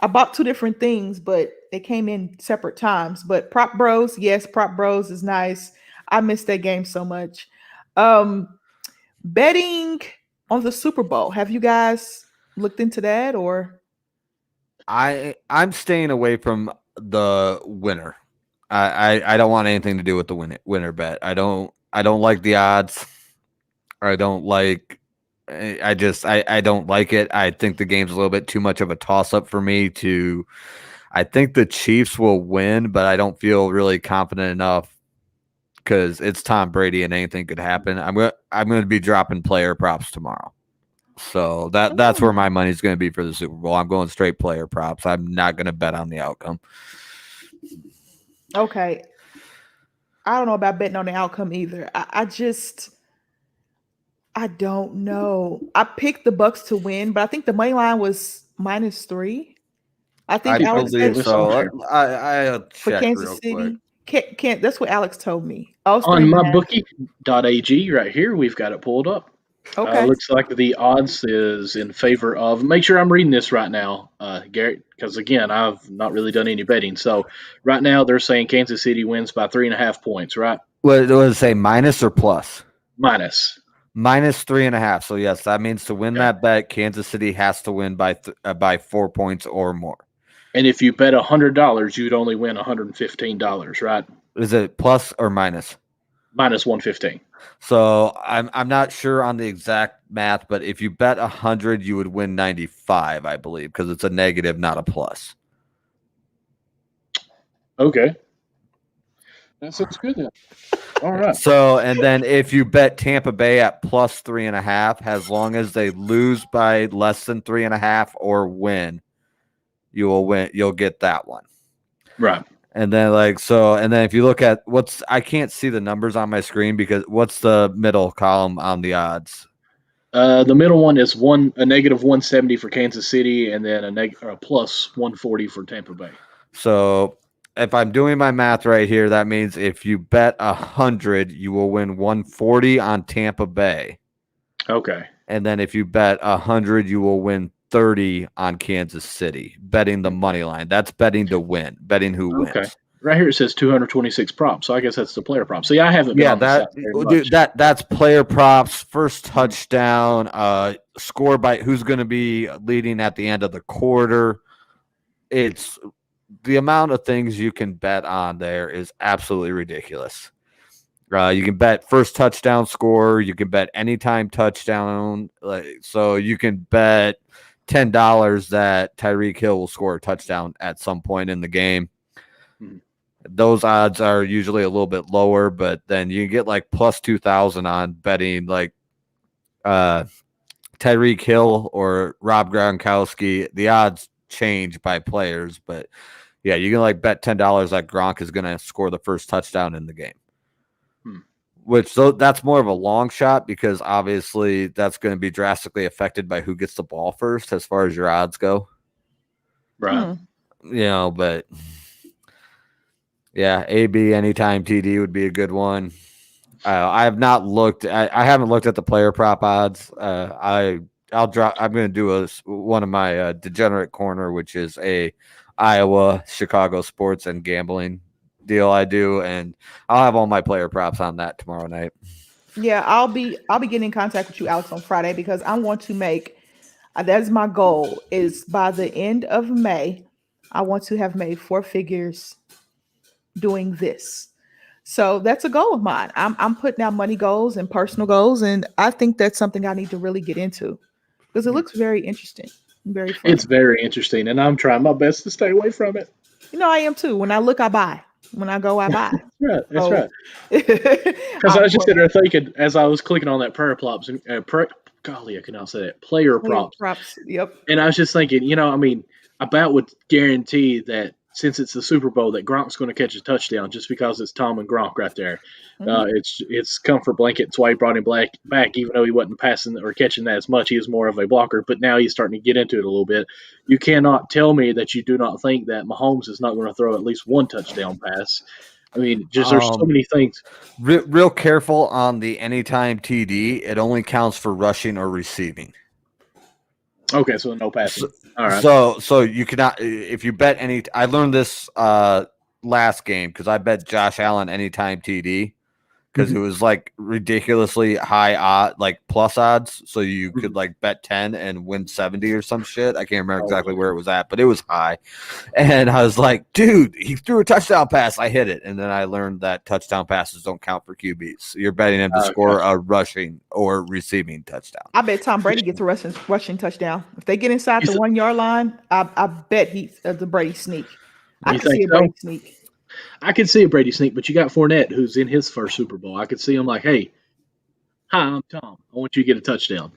Speaker 1: I bought 2 different things, but they came in separate times. But Prop Bros, yes, Prop Bros is nice. I miss that game so much. Betting on the Super Bowl. Have you guys looked into that or?
Speaker 2: I'm staying away from the winner. I don't want anything to do with the winner bet. I don't like the odds. I don't like it. I think the game's a little bit too much of a toss-up for me I think the Chiefs will win, but I don't feel really confident enough because it's Tom Brady and anything could happen. I'm going to be dropping player props tomorrow. So that's where my money's going to be for the Super Bowl. I'm going straight player props. I'm not going to bet on the outcome.
Speaker 1: Okay. I don't know about betting on the outcome either. I don't know. I picked the Bucks to win, but I think the money line was -3. I think
Speaker 2: I believe so. I'll
Speaker 1: for
Speaker 2: check
Speaker 1: Kansas
Speaker 2: real
Speaker 1: City.
Speaker 2: quick.
Speaker 1: Can't. That's what Alex told me. Oh, it's
Speaker 3: On
Speaker 1: 3.5.
Speaker 3: mybookie.ag right here, we've got it pulled up.
Speaker 1: Okay.
Speaker 3: Looks like the odds is in favor of. Make sure I'm reading this right now, Garrett, because again, I've not really done any betting. So right now they're saying Kansas City wins by 3.5 points, right?
Speaker 2: What does it say? Minus or plus?
Speaker 3: Minus.
Speaker 2: Minus 3.5. So yes, that means to win
Speaker 3: Okay.
Speaker 2: that bet, Kansas City has to win by 4 points or more.
Speaker 3: And if you bet $100, you'd only win $115, right?
Speaker 2: Is it plus or minus?
Speaker 3: Minus 115.
Speaker 2: So I'm not sure on the exact math, but if you bet 100, you would win 95, I believe, because it's a negative, not a plus.
Speaker 3: Okay. That sounds good then. All right.
Speaker 2: So, and then if you bet Tampa Bay at plus 3.5, as long as they lose by less than 3.5 or win, you will win. You'll get that one.
Speaker 3: Right.
Speaker 2: And then and then if you look at I can't see the numbers on my screen because what's the middle column on the odds?
Speaker 3: The middle one is a negative 170 for Kansas City, and then a plus 140 for Tampa Bay.
Speaker 2: So if I'm doing my math right here, that means if you bet 100, you will win 140 on Tampa Bay.
Speaker 3: Okay.
Speaker 2: And then if you bet 100, you will win 30 on Kansas City, betting the money line. That's betting to win, betting who wins.
Speaker 3: Okay. Right here it says 226 props, so I guess that's the player prop. See, I haven't been on this site very much.
Speaker 2: Dude, that's player props, first touchdown, score by who's going to be leading at the end of the quarter. It's the amount of things you can bet on there is absolutely ridiculous. You can bet first touchdown score. You can bet anytime touchdown. So you can bet $10 that Tyreek Hill will score a touchdown at some point in the game. Those odds are usually a little bit lower, but then you get like plus 2,000 on betting like Tyreek Hill or Rob Gronkowski. The odds change by players, but yeah, you can like bet $10 that Gronk is going to score the first touchdown in the game. That's more of a long shot because obviously that's going to be drastically affected by who gets the ball first as far as your odds go.
Speaker 3: Right.
Speaker 2: But yeah, AB anytime TD would be a good one. I have not looked. I haven't looked at the player prop odds. I'm going to do one of my degenerate corner, which is a Iowa, Chicago sports and gambling deal I do, and I'll have all my player props on that tomorrow night.
Speaker 1: Yeah, I'll be getting in contact with you, Alex, on Friday because I want to make that is my goal. Is by the end of May, I want to have made 4 figures doing this. So that's a goal of mine. I'm putting out money goals and personal goals, and I think that's something I need to really get into because it looks very interesting, very fun.
Speaker 3: It's very interesting, and I'm trying my best to stay away from it.
Speaker 1: I am too. When I look, I buy. When I go, I buy.
Speaker 3: That's right. Because I was just sitting there thinking, as I was clicking on that player props, golly, I cannot say that. Player props.
Speaker 1: Yep.
Speaker 3: And I was just thinking, I about would guarantee that since it's the Super Bowl, that Gronk's going to catch a touchdown just because it's Tom and Gronk right there. It's comfort blanket. That's why he brought him back, even though he wasn't passing or catching that as much. He was more of a blocker, but now he's starting to get into it a little bit. You cannot tell me that you do not think that Mahomes is not going to throw at least one touchdown pass. There's so many things.
Speaker 2: Real careful on the anytime TD. It only counts for rushing or receiving.
Speaker 3: Okay, so no passing. All right.
Speaker 2: So you cannot if you bet any. I learned this last game because I bet Josh Allen anytime TD because it was like ridiculously high plus odds. So you could like bet 10 and win 70 or some shit. I can't remember exactly where it was at, but it was high. And I was like, dude, he threw a touchdown pass. I hit it. And then I learned that touchdown passes don't count for QBs. So you're betting him to score a rushing or receiving touchdown.
Speaker 1: I bet Tom Brady gets a rushing touchdown. If they get inside the 1 yard line, I bet he's the Brady sneak. I can see a Brady sneak.
Speaker 3: I could see a Brady sneak, but you got Fournette, who's in his first Super Bowl. I could see him like, hey, hi, I'm Tom. I want you to get a touchdown.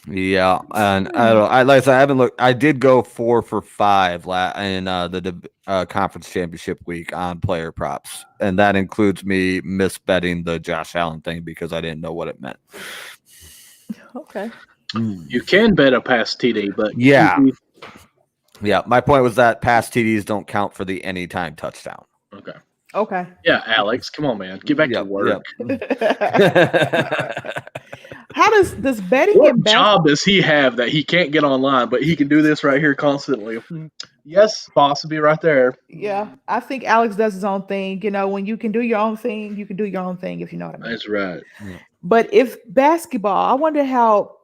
Speaker 2: Yeah, and I haven't looked. I did go 4 for 5 in the conference championship week on player props, and that includes me misbetting the Josh Allen thing because I didn't know what it meant.
Speaker 1: Okay.
Speaker 3: You can bet a pass TD, but
Speaker 2: yeah. My point was that pass TDs don't count for the anytime touchdown.
Speaker 3: Okay.
Speaker 1: Okay.
Speaker 3: Yeah, Alex, come on, man, get back to work.
Speaker 1: How does betting
Speaker 3: What
Speaker 1: in
Speaker 3: job does he have that he can't get online, but he can do this right here constantly? Yes, possibly right there.
Speaker 1: Yeah, I think Alex does his own thing. You know, when you can do your own thing, you can do your own thing, if you know what I mean.
Speaker 3: That's right.
Speaker 1: But if basketball, I wonder how,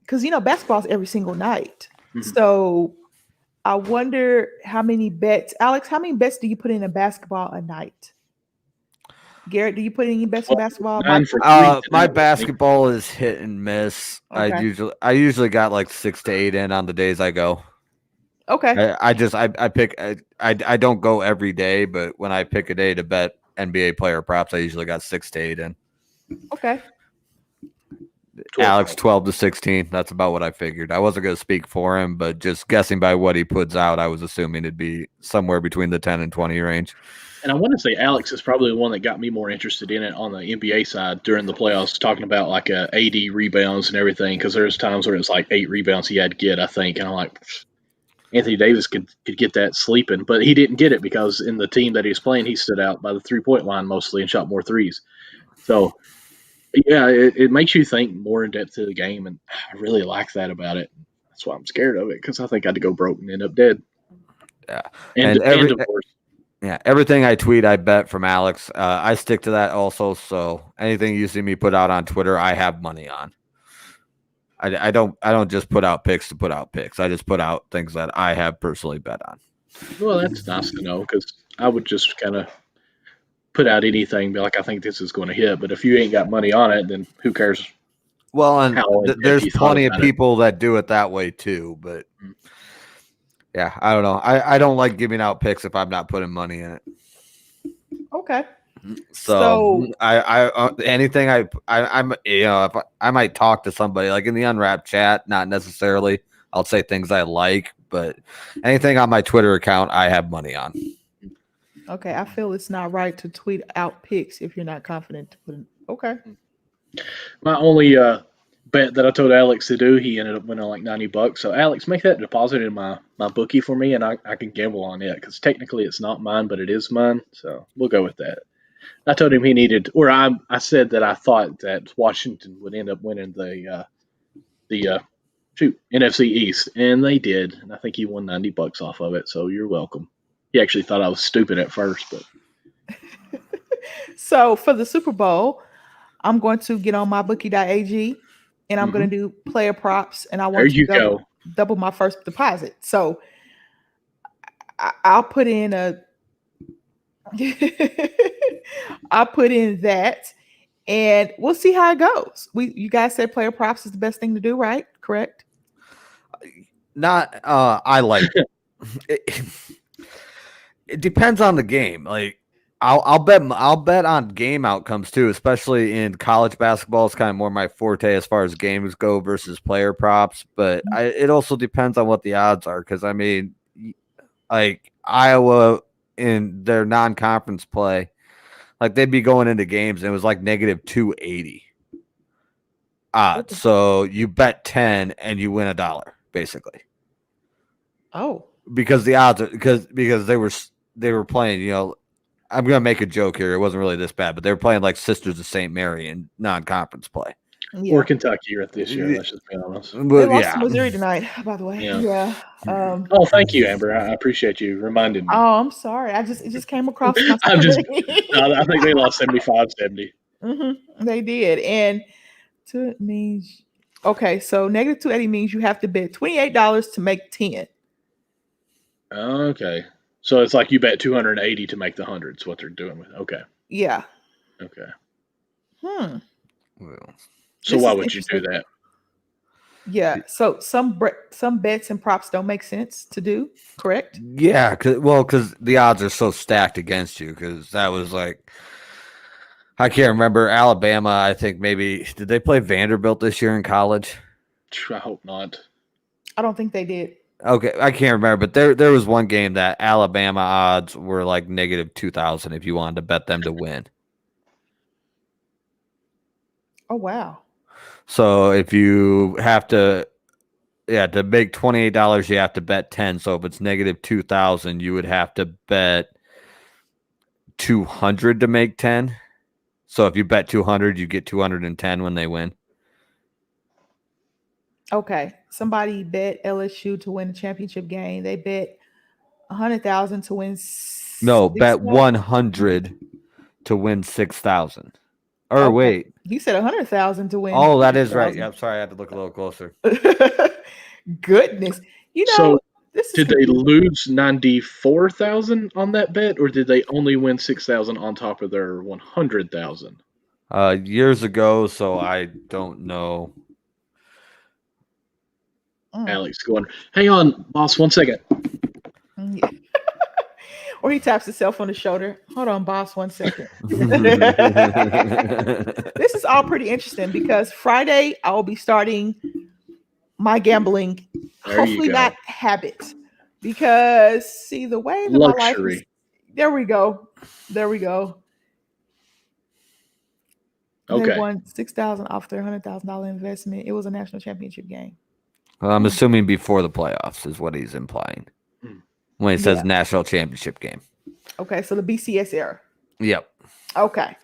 Speaker 1: because basketball's every single night.
Speaker 3: Mhm.
Speaker 1: So I wonder how many bets, Alex. How many bets do you put in a basketball a night? Garrett, do you put any bets in basketball?
Speaker 3: 9 for 3
Speaker 2: my
Speaker 3: tonight.
Speaker 2: basketball is hit and miss.
Speaker 1: Okay.
Speaker 2: I usually got like 6 to 8 in on the days I go.
Speaker 1: Okay.
Speaker 2: I pick I don't go every day, but when I pick a day to bet NBA player props, I usually got 6 to 8 in.
Speaker 1: Okay.
Speaker 2: Alex 12 to 16. That's about what I figured. I wasn't going to speak for him, but just guessing by what he puts out, I was assuming it'd be somewhere between the 10 and 20 range.
Speaker 3: And I want to say Alex is probably the one that got me more interested in it on the NBA side during the playoffs, talking about like AD rebounds and everything, because there's times where it's like 8 rebounds he had to get, I think, and I'm like, Anthony Davis could get that sleeping, but he didn't get it because in the team that he was playing, he stood out by the 3-point line mostly and shot more threes. So, yeah, it makes you think more in depth to the game, and I really like that about it. That's why I'm scared of it, because I think I'd go broke and end up dead.
Speaker 2: Yeah,
Speaker 3: and divorced.
Speaker 2: Yeah, everything I tweet, I bet from Alex. I stick to that also. So anything you see me put out on Twitter, I have money on. I don't just put out picks to put out picks. I just put out things that I have personally bet on.
Speaker 3: Well, that's nice to know, because I would just kind of put out anything, be like, I think this is going to hit. But if you ain't got money on it, then who cares?
Speaker 2: Well, and there's plenty of people that do it that way too. But yeah, I don't know. I don't like giving out picks if I'm not putting money in it.
Speaker 1: Okay.
Speaker 2: So I anything I'm if I might talk to somebody like in the Unwrapped chat, not necessarily. I'll say things I like, but anything on my Twitter account, I have money on.
Speaker 1: Okay, I feel it's not right to tweet out picks if you're not confident to put in. Okay.
Speaker 3: My only bet that I told Alex to do, he ended up winning like $90. So Alex, make that deposit in my bookie for me, and I can gamble on it, because technically it's not mine, but it is mine. So we'll go with that. I told him he needed, or I said that I thought that Washington would end up winning the NFC East, and they did, and I think he won $90 off of it. So you're welcome. He actually thought I was stupid at first, but
Speaker 1: So for the Super Bowl, I'm going to get on mybookie.ag and I'm going to do player props, and I want to double my first deposit. So I'll put in I'll put in that, and we'll see how it goes. You guys said player props is the best thing to do, right? Correct?
Speaker 2: Not I like it. It depends on the game. Like I'll bet on game outcomes too, especially in college basketball. It's kind of more my forte as far as games go versus player props. But it also depends on what the odds are, because I mean, like Iowa in their non-conference play, like they'd be going into games and it was like negative 280 odds. So you bet 10 and you win $1 basically.
Speaker 1: Oh,
Speaker 2: because the odds are because they were playing, I'm going to make a joke here. It wasn't really this bad, but they were playing like Sisters of St. Mary in non-conference play.
Speaker 1: Yeah.
Speaker 3: Or Kentucky this year, let's just be honest.
Speaker 1: They lost to Missouri tonight, by the way. Yeah.
Speaker 3: Oh, thank you, Amber. I appreciate you reminding me.
Speaker 1: Oh, I'm sorry. It just came across my
Speaker 3: I think they lost 75-70.
Speaker 1: Mm-hmm. They did. And it means, okay, so negative 280 means you have to bet $28 to make 10.
Speaker 3: Okay. So it's like you bet 280 to make the 100. Is what they're doing with it. Okay.
Speaker 1: Yeah.
Speaker 3: Okay.
Speaker 2: Well,
Speaker 3: so why would you do that?
Speaker 1: Yeah. So some bets and props don't make sense to do, correct?
Speaker 2: Yeah, because the odds are so stacked against you. Because that was like, I can't remember, Alabama. I think maybe did they play Vanderbilt this year in college?
Speaker 3: I hope not.
Speaker 1: I don't think they did.
Speaker 2: Okay, I can't remember, but there was one game that Alabama odds were like negative 2,000 if you wanted to bet them to win.
Speaker 1: Oh wow.
Speaker 2: So if you have to make $28, you have to bet 10. So if it's negative 2,000, you would have to bet 200 to make 10. So if you bet 200, you get 210 when they win.
Speaker 1: Okay. Somebody bet LSU to win the championship game. They bet 100,000 to win.
Speaker 2: No, bet
Speaker 1: 6,000.
Speaker 2: 100 to win 6,000. Or
Speaker 1: Okay.
Speaker 2: wait.
Speaker 1: He said 100,000 to win.
Speaker 2: Oh, that is right.
Speaker 1: 6,000.
Speaker 2: Yeah, I'm sorry. I had to look a little closer.
Speaker 1: Goodness. You know,
Speaker 3: So
Speaker 1: this is
Speaker 3: did they lose 94,000 on that bet, or did they only win 6,000 on top of their 100,000?
Speaker 2: Years ago, so I don't know.
Speaker 3: Alex going, hang on, boss, 1 second.
Speaker 1: Yeah. Or he taps himself on the shoulder. Hold on, boss, 1 second. This is all pretty interesting because Friday I will be starting my gambling,
Speaker 3: There you
Speaker 1: hopefully
Speaker 3: go.
Speaker 1: not habit, because see the way that my life is.
Speaker 3: Luxury.
Speaker 1: There we go. There we go. They
Speaker 3: Okay.
Speaker 1: won 6,000 off their $100,000 investment. It was a national championship game.
Speaker 2: Well, I'm assuming before the playoffs is what he's implying when he says
Speaker 1: Yeah.
Speaker 2: national championship game.
Speaker 1: Okay, so the BCS era.
Speaker 2: Yep.
Speaker 1: Okay.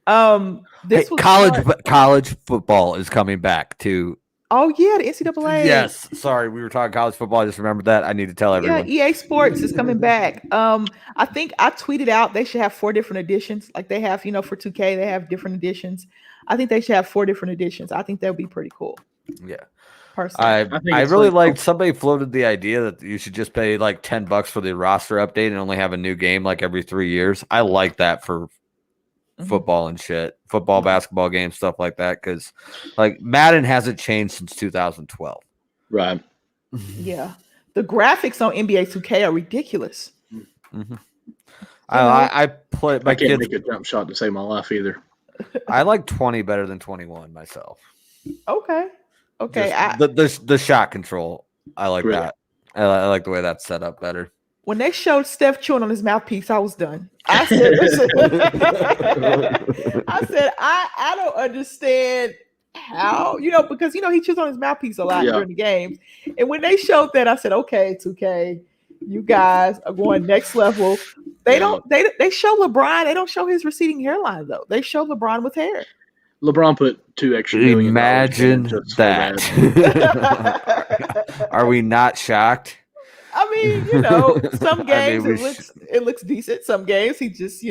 Speaker 2: Hey,
Speaker 1: This was
Speaker 2: college football is coming back to.
Speaker 1: Oh yeah, the NCAA.
Speaker 2: Yes. Sorry, we were talking college football. I just remembered that. I need to tell everyone.
Speaker 1: Yeah, EA Sports is coming back. I think I tweeted out they should have 4 different editions. Like they have, for 2K, they have different editions. I think they should have 4 different editions. I think that would be pretty cool.
Speaker 2: Yeah.
Speaker 1: Personally.
Speaker 2: I
Speaker 3: think
Speaker 2: really
Speaker 3: it's like-
Speaker 2: liked somebody floated the idea that you should just pay like $10 for the roster update and only have a new game like every 3 years. I like that for football and shit, football, basketball games, stuff like that. Because like Madden hasn't changed since 2012.
Speaker 3: Right.
Speaker 1: Yeah. The graphics on NBA 2K are ridiculous.
Speaker 2: I play my
Speaker 3: I can't
Speaker 2: kids.
Speaker 3: make a jump shot to save my life either.
Speaker 2: I like 20 better than 21 myself.
Speaker 1: Okay.
Speaker 2: Just the shot control. I like
Speaker 3: Really?
Speaker 2: that. I like the way that's set up better.
Speaker 1: When they showed Steph chewing on his mouthpiece, I was done. I said, listen. I don't understand how, because he chews on his mouthpiece a lot during the games. And when they showed that, I said, okay, 2K, you guys are going next level. They show LeBron, they don't show his receding hairline though. They show LeBron with hair.
Speaker 3: LeBron put $2 extra million.
Speaker 2: Imagine that. Are we not shocked?
Speaker 1: I mean, some games it looks decent. Some games he just,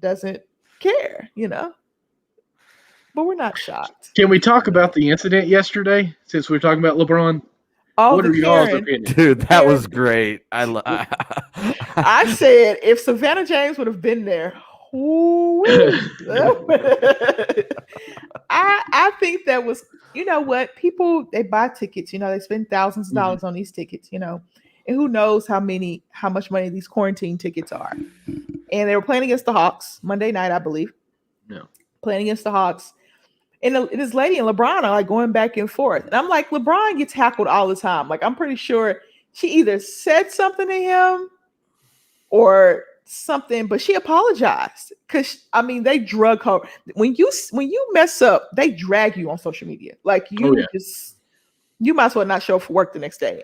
Speaker 1: doesn't care, But we're not shocked.
Speaker 3: Can we talk about the incident yesterday since we were talking about LeBron?
Speaker 1: Oh,
Speaker 3: what are y'all's opinions?
Speaker 2: Dude, that was great. I
Speaker 1: said if Savannah James would have been there, I think that was, what people, they buy tickets, they spend thousands of dollars on these tickets, and who knows how much money these quarantine tickets are. And they were playing against the Hawks Monday night, I believe.
Speaker 3: No.
Speaker 1: Playing against the Hawks. And this lady and LeBron are like going back and forth. And I'm like, LeBron gets hackled all the time. Like, I'm pretty sure she either said something to him or something, but she apologized because they drug her. When you mess up, they drag you on social media. Like you might as well not show up for work the next day.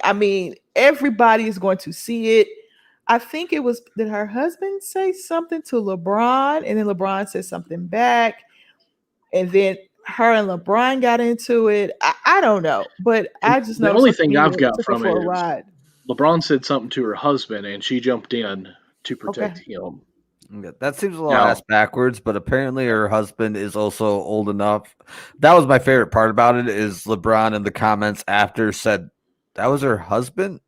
Speaker 1: Everybody is going to see it. I think did her husband say something to LeBron, and then LeBron said something back, and then her and LeBron got into it. I don't know, but I just know
Speaker 3: the only thing I've got from it is
Speaker 1: ride.
Speaker 3: LeBron said something to her husband, and she jumped in to protect him.
Speaker 2: That seems a little ass backwards, but apparently her husband is also old enough. That was my favorite part about it is LeBron in the comments after said that was her husband.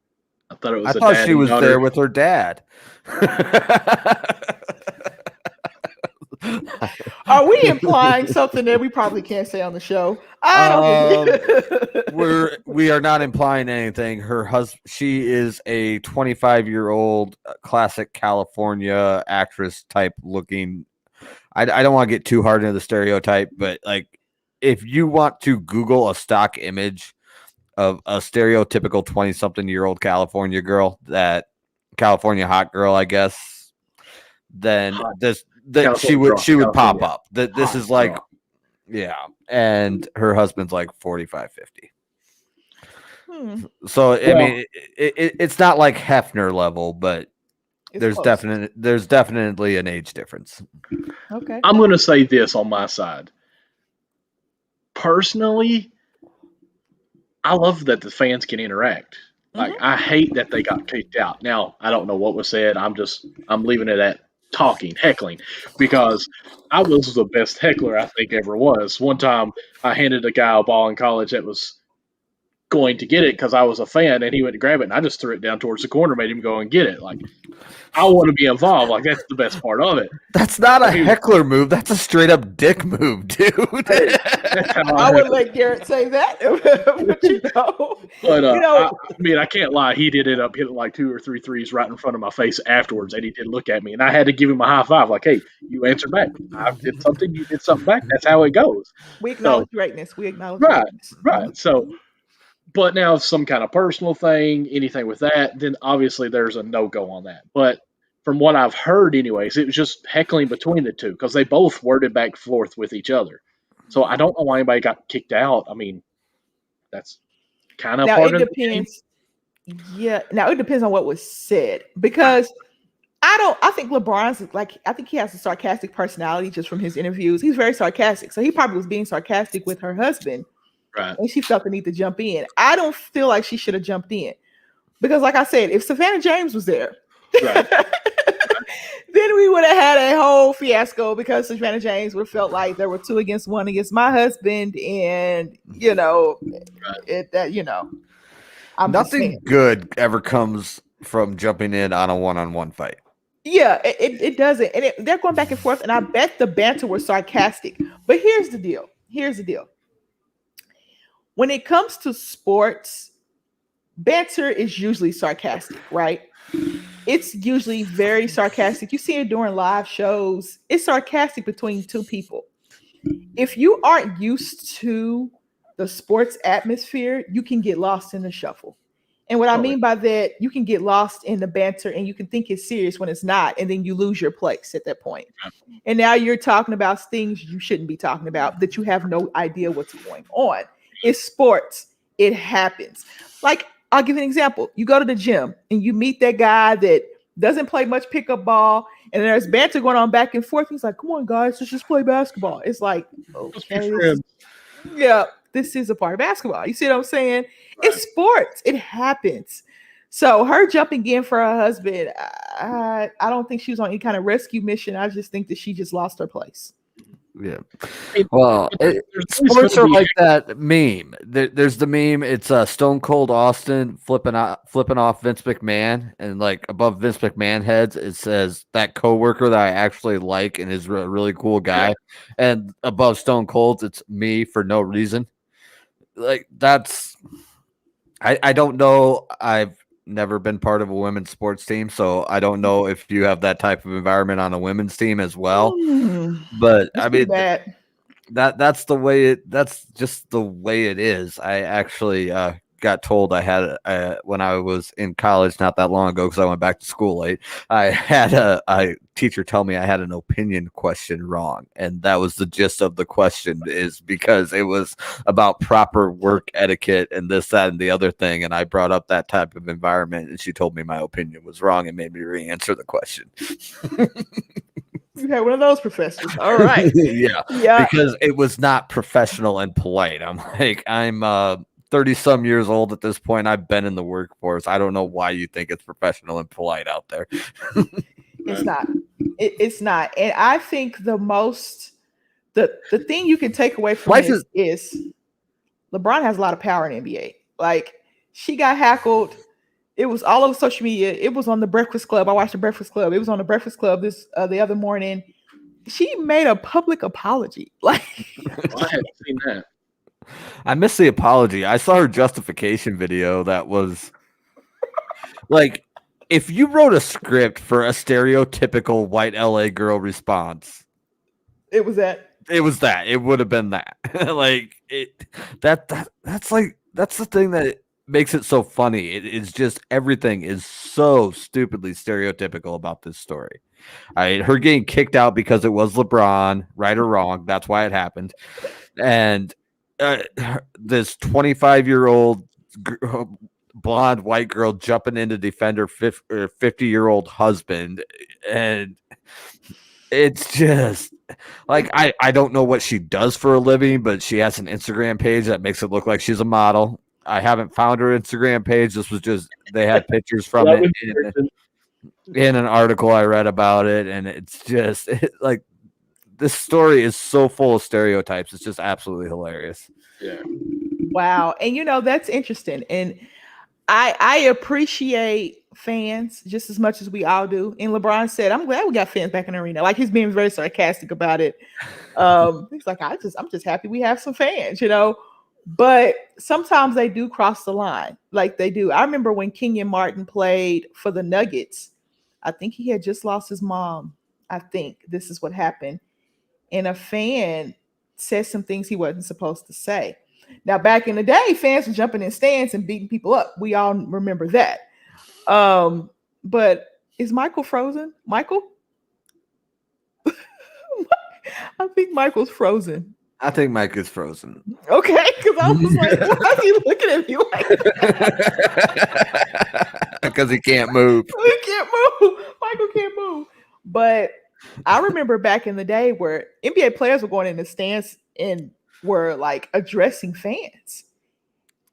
Speaker 3: I thought it was.
Speaker 2: I thought she was there with her dad.
Speaker 1: Are we implying something that we probably can't say on the show?
Speaker 2: We are not implying anything. Her husband, she is a 25-year-old classic California actress type looking. I don't want to get too hard into the stereotype, but like if you want to Google a stock image of a stereotypical 20-something-year-old California girl, that California hot girl, I guess, then she would pop up. That this is like, and her husband's like 45, 50. So I mean, it's not like Hefner level, but
Speaker 1: It's close.
Speaker 2: there's definitely an age difference.
Speaker 1: Okay.
Speaker 3: I'm going to say this on my side. Personally, I love that the fans can interact. Like, I hate that they got kicked out. Now, I don't know what was said. I'm leaving it at talking, heckling, because I was the best heckler I think ever was. One time, I handed a guy a ball in college that was going to get it because I was a fan, and he went to grab it, and I just threw it down towards the corner, made him go and get it. Like, I want to be involved. Like, that's the best part of it.
Speaker 2: That's not a heckler move. That's a straight up dick move, dude.
Speaker 1: I would let Garrett say that, but
Speaker 3: I can't lie. He did end up hitting like 2 or 3 threes right in front of my face afterwards, and he did look at me, and I had to give him a high five. Like, hey, you answered back. I did something. You did something back. That's how it goes.
Speaker 1: We acknowledge greatness. Greatness.
Speaker 3: Right. So. But now some kind of personal thing, anything with that, then obviously there's a no-go on that. But from what I've heard anyways, it was just heckling between the two because they both worded back and forth with each other. So I don't know why anybody got kicked out. I mean, that's kind of part of it.
Speaker 1: Depends. Yeah. Now it depends on what was said because I think LeBron's I think he has a sarcastic personality just from his interviews. He's very sarcastic. So he probably was being sarcastic with her husband.
Speaker 3: Right.
Speaker 1: And she felt the need to jump in. I don't feel like she should have jumped in because, like I said, if Savannah James was there,
Speaker 3: right.
Speaker 1: then we would have had a whole fiasco because Savannah James would have felt like there were 2 against 1 against my husband, and
Speaker 2: nothing good ever comes from jumping in on a one-on-one fight.
Speaker 1: Yeah, it doesn't, and they're going back and forth, and I bet the banter was sarcastic. But here's the deal. When it comes to sports, banter is usually sarcastic, right? It's usually very sarcastic. You see it during live shows. It's sarcastic between 2 people. If you aren't used to the sports atmosphere, you can get lost in the shuffle. And what I mean by that, you can get lost in the banter and you can think it's serious when it's not. And then you lose your place at that point. And now you're talking about things you shouldn't be talking about that you have no idea what's going on. It's sports. It happens. Like, I'll give you an example. You go to the gym and you meet that guy that doesn't play much pickup ball, and there's banter going on back and forth. He's like, come on, guys, let's just play basketball. It's like, okay, this is a part of basketball. You see what I'm saying? Right. It's sports. It happens. So her jumping in for her husband, I don't think she was on any kind of rescue mission. I just think that she just lost her place.
Speaker 2: Yeah. Well, sports are like that meme. There's the meme. It's Stone Cold Austin flipping off Vince McMahon, and like above Vince McMahon heads, it says that coworker that I actually like and is a really cool guy, and above Stone Cold's, it's me for no reason. Like that's, I don't know. I've never been part of a women's sports team, so I don't know if you have that type of environment on a women's team as well. But I mean, that's the way that's just the way it is. I actually got told I had when I was in college not that long ago because I went back to school late. I had a teacher tell me I had an opinion question wrong, and that was the gist of the question, is because it was about proper work etiquette and this, that, and the other thing, and I brought up that type of environment, and she told me my opinion was wrong and made me re-answer the question.
Speaker 1: You had one of those professors. All right.
Speaker 2: Yeah. Because it was not professional and polite. I'm like, I'm 30-some years old at this point. I've been in the workforce. I don't know why you think it's professional and polite out there.
Speaker 1: It's not. It's not. And I think the thing you can take away from this is LeBron has a lot of power in the NBA. Like, she got hackled. It was all over social media. It was on the Breakfast Club. I watched the Breakfast Club. It was on the Breakfast Club the other morning. She made a public apology. Like,
Speaker 3: I haven't seen that.
Speaker 2: I missed the apology. I saw her justification video that was like, if you wrote a script for a stereotypical white LA girl response,
Speaker 1: it was that.
Speaker 2: It was that. It would have been that. Like that's the thing that makes it so funny. It's just everything is so stupidly stereotypical about this story. Her getting kicked out because it was LeBron, right or wrong, that's why it happened. And this 25-year-old blonde white girl jumping in to defend her 50-year-old husband, and it's just like I don't know what she does for a living, but she has an Instagram page that makes it look like she's a model. I haven't found her Instagram page. This was just they had pictures from it in an article I read about it, and it's just like this story is so full of stereotypes. It's just absolutely hilarious.
Speaker 3: Yeah.
Speaker 1: Wow. And that's interesting. And I appreciate fans just as much as we all do. And LeBron said, I'm glad we got fans back in the arena. Like, he's being very sarcastic about it. He's like, I'm just happy we have some fans, But sometimes they do cross the line. Like they do. I remember when Kenyon Martin played for the Nuggets. I think he had just lost his mom. I think this is what happened. And a fan said some things he wasn't supposed to say. Now, back in the day, fans were jumping in stands and beating people up. We all remember that. But is Michael frozen? Michael? I think Michael's frozen.
Speaker 2: I think Mike is frozen.
Speaker 1: Okay, because I was like, why is he looking at me like that?
Speaker 2: Because he can't move.
Speaker 1: He can't move. Michael can't move. But I remember back in the day where NBA players were going in the stands and were like addressing fans.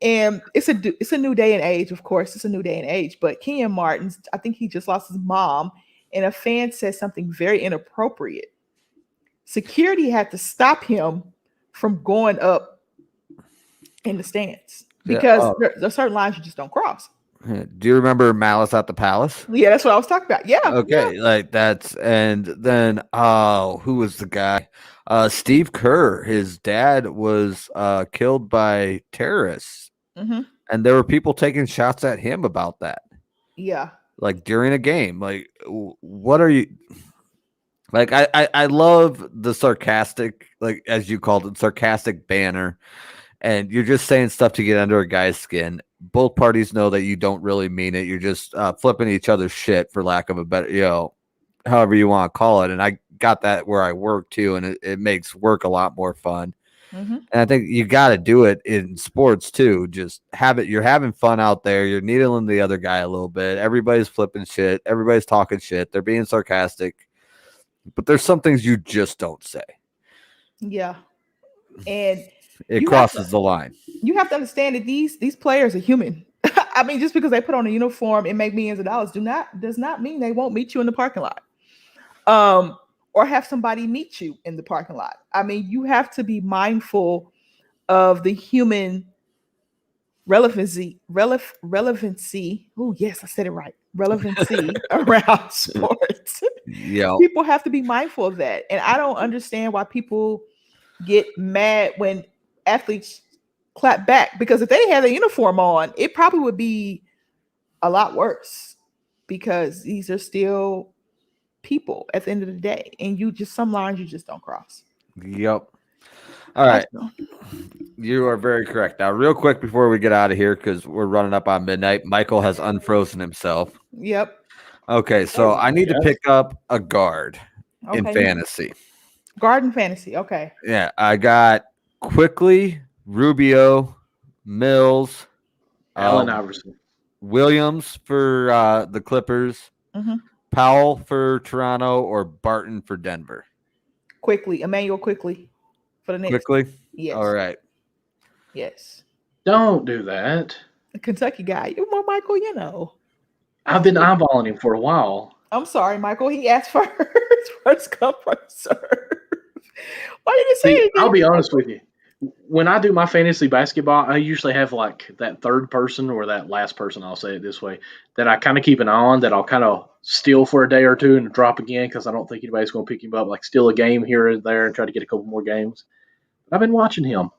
Speaker 1: And it's a new day and age, of course. It's a new day and age. But Kenyon Martin's, I think he just lost his mom, and a fan said something very inappropriate. Security had to stop him from going up in the stands because there are certain lines you just don't cross.
Speaker 2: Do you remember Malice at the Palace?
Speaker 1: Yeah, that's what I was talking about. Yeah.
Speaker 2: Okay, like that's, and then who was the guy? Steve Kerr. His dad was killed by terrorists, and there were people taking shots at him about that.
Speaker 1: Yeah,
Speaker 2: like during a game. Like, what are you? Like, I love the sarcastic, like as you called it, sarcastic banner, and you're just saying stuff to get under a guy's skin. Both parties know that you don't really mean it. You're just flipping each other's shit, for lack of a better, however you want to call it. And I got that where I work too, and it makes work a lot more fun. And I think you got to do it in sports too. Just have it. You're having fun out there. You're needling the other guy a little bit. Everybody's flipping shit. Everybody's talking shit. They're being sarcastic. But there's some things you just don't say.
Speaker 1: Yeah. And
Speaker 2: it crosses the line.
Speaker 1: You have to understand that these players are human. I mean, just because they put on a uniform and make millions of dollars does not mean they won't meet you in the parking lot. Or have somebody meet you in the parking lot. I mean, you have to be mindful of the human relevancy. Oh, yes, I said it right. Relevancy around sports.
Speaker 2: Yeah.
Speaker 1: People have to be mindful of that. And I don't understand why people get mad when athletes clap back, because if they had a uniform on, it probably would be a lot worse, because these are still people at the end of the day, and some lines you just don't cross.
Speaker 2: Yep. All right. You are very correct. Now, real quick before we get out of here, because we're running up on midnight, Michael has unfrozen himself.
Speaker 1: Yep.
Speaker 2: Okay, so I need to pick up a guard in fantasy.
Speaker 1: Guard in fantasy. Okay.
Speaker 2: Yeah, I got Quickly, Rubio, Mills,
Speaker 3: Allen Iverson,
Speaker 2: Williams for the Clippers, Powell for Toronto, or Barton for Denver.
Speaker 1: Quickly, Emmanuel Quickly for the Knicks.
Speaker 2: Quickly?
Speaker 1: Yes.
Speaker 2: All right.
Speaker 1: Yes.
Speaker 3: Don't do that.
Speaker 1: The Kentucky guy. Well, Michael,
Speaker 3: I've been eyeballing him for a while.
Speaker 1: I'm sorry, Michael. He asked for first come, first serve. Why did you say anything?
Speaker 3: I'll be honest with you. When I do my fantasy basketball, I usually have like that third person, or that last person, I'll say it this way, that I kind of keep an eye on, that I'll kind of steal for a day or two and drop again, because I don't think anybody's going to pick him up, like steal a game here and there and try to get a couple more games. But I've been watching him.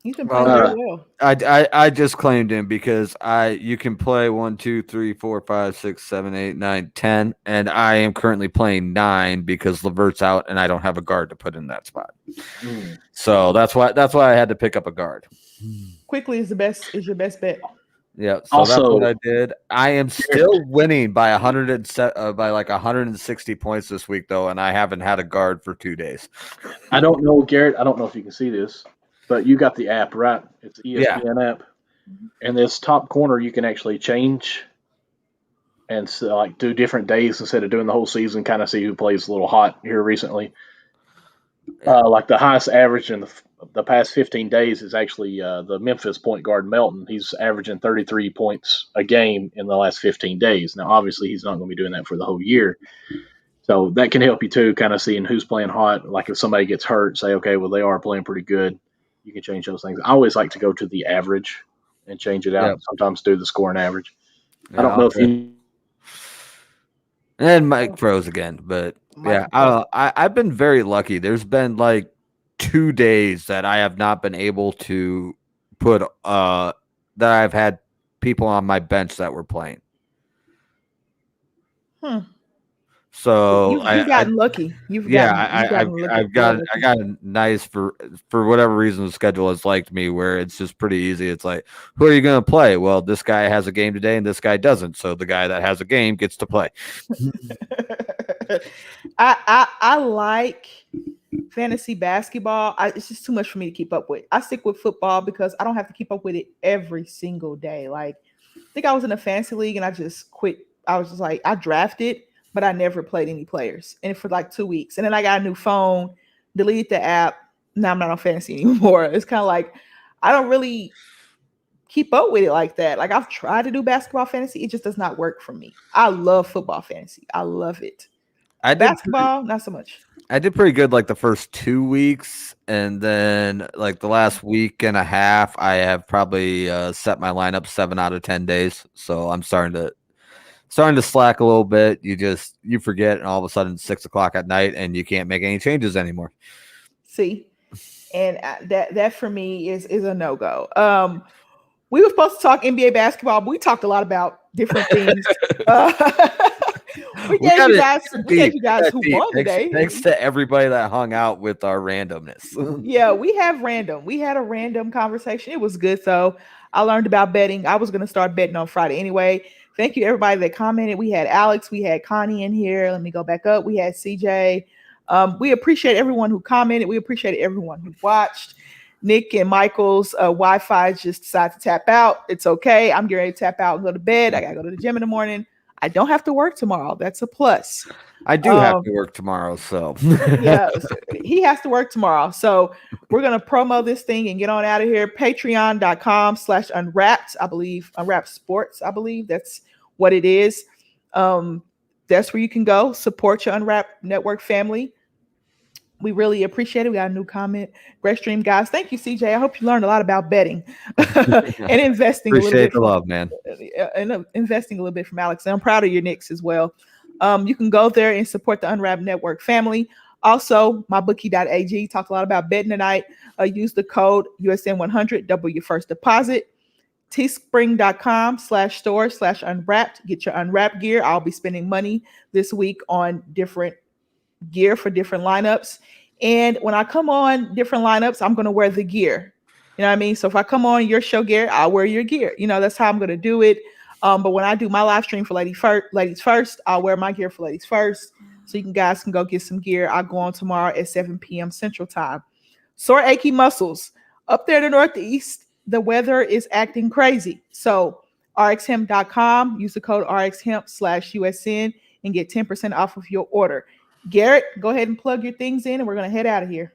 Speaker 1: He's been playing very well.
Speaker 2: I just claimed him because you can play 1, 2, 3, 4, 5, 6, 7, 8, 9, 10, and I am currently playing 9 because LeVert's out and I don't have a guard to put in that spot. So that's why I had to pick up a guard.
Speaker 1: Quickly is your best bet.
Speaker 2: Yeah. So also, that's what I did. I am still winning by by like 160 points this week though, and I haven't had a guard for 2 days.
Speaker 3: I don't know, Garrett. I don't know if you can see this, but you got the app, right? It's the ESPN app. And this top corner you can actually change and so, like do different days instead of doing the whole season. Kind of see who plays a little hot here recently. Like the highest average in the past 15 days is actually the Memphis point guard Melton. He's averaging 33 points a game in the last 15 days. Now, obviously, he's not going to be doing that for the whole year. So that can help you too, kind of seeing who's playing hot. Like if somebody gets hurt, say, okay, well, they are playing pretty good. You can change those things. I always like to go to the average and change it out.
Speaker 2: Yep.
Speaker 3: Sometimes do the scoring average. I don't know if you.
Speaker 2: And Mike froze again, but yeah, I've been very lucky. There's been like 2 days that I have not been able to put that I've had people on my bench that were playing. So
Speaker 1: you've gotten lucky.
Speaker 2: I've got nice for whatever reason the schedule has liked me where it's just pretty easy. It's like, who are you going to play? Well, this guy has a game today and this guy doesn't. So the guy that has a game gets to play.
Speaker 1: I like fantasy basketball. It's just too much for me to keep up with. I stick with football because I don't have to keep up with it every single day. Like, I think I was in a fantasy league and I just quit. I was just like, I drafted, but I never played any players. And for like 2 weeks. And then I got a new phone, deleted the app. Now I'm not on fantasy anymore. It's kind of like, I don't really keep up with it like that. Like I've tried to do basketball fantasy. It just does not work for me. I love football fantasy. I love it. Basketball, not so much.
Speaker 2: I did pretty good like the first 2 weeks. And then like the last week and a half, I have probably set my lineup 7 out of 10 days. So I'm starting to slack a little bit. You forget, and all of a sudden it's 6:00 at night and you can't make any changes anymore.
Speaker 1: See, and that for me is a no-go. We were supposed to talk NBA basketball, but we talked a lot about different things. we gave you guys who won today.
Speaker 2: Thanks to everybody that hung out with our randomness.
Speaker 1: Yeah, we had a random conversation. It was good though. I learned about betting. I was going to start betting on Friday anyway. Thank you everybody that commented. We had Alex, we had Connie in here. Let me go back up. We had CJ. We appreciate everyone who commented. We appreciate everyone who watched. Nick and Michael's Wi-Fi just decided to tap out. It's okay. I'm getting ready to tap out and go to bed. I got to go to the gym in the morning. I don't have to work tomorrow. That's a plus.
Speaker 2: I do have to work tomorrow, so.
Speaker 1: Yeah, he has to work tomorrow. So we're going to promo this thing and get on out of here. Patreon.com/unwrapped, I believe. Unwrapped Sports, I believe. That's what it is. That's where you can go. Support your Unwrapped Network family. We really appreciate it. We got a new comment. Great stream, guys. Thank you, CJ. I hope you learned a lot about betting and investing.
Speaker 2: Appreciate the love, man.
Speaker 1: And investing a little bit from Alex. And I'm proud of your Knicks as well. You can go there and support the Unwrapped Network family. Also, mybookie.ag talked a lot about betting tonight. Use the code USN100, double your first deposit. teespring.com/store/unwrapped. Get your unwrapped gear. I'll be spending money this week on different gear for different lineups. And when I come on different lineups, I'm going to wear the gear. You know what I mean? So if I come on your show gear, I'll wear your gear. You know, that's how I'm going to do it. But when I do my live stream for Ladies First, I'll wear my gear for Ladies First. So you guys can go get some gear. I'll go on tomorrow at 7 p.m. Central Time. Sore achy muscles. Up there in the Northeast, the weather is acting crazy. So rxhemp.com, use the code rxhemp/USN and get 10% off of your order. Garrett, go ahead and plug your things in and we're going to head out of here.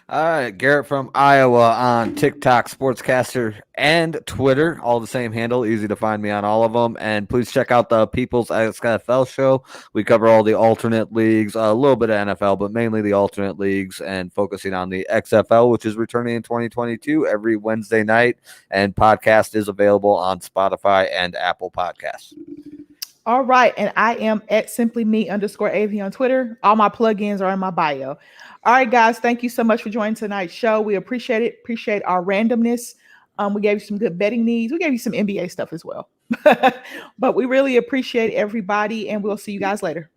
Speaker 2: All right, Garrett from Iowa on TikTok, Sportscaster, and Twitter. All the same handle. Easy to find me on all of them. And please check out the People's XFL show. We cover all the alternate leagues, a little bit of NFL, but mainly the alternate leagues and focusing on the XFL, which is returning in 2022 every Wednesday night. And podcast is available on Spotify and Apple Podcasts.
Speaker 1: All right. And I am at simplyme_AV on Twitter. All my plugins are in my bio. All right, guys. Thank you so much for joining tonight's show. We appreciate it. Appreciate our randomness. We gave you some good betting needs. We gave you some NBA stuff as well. But we really appreciate everybody, and we'll see you guys later.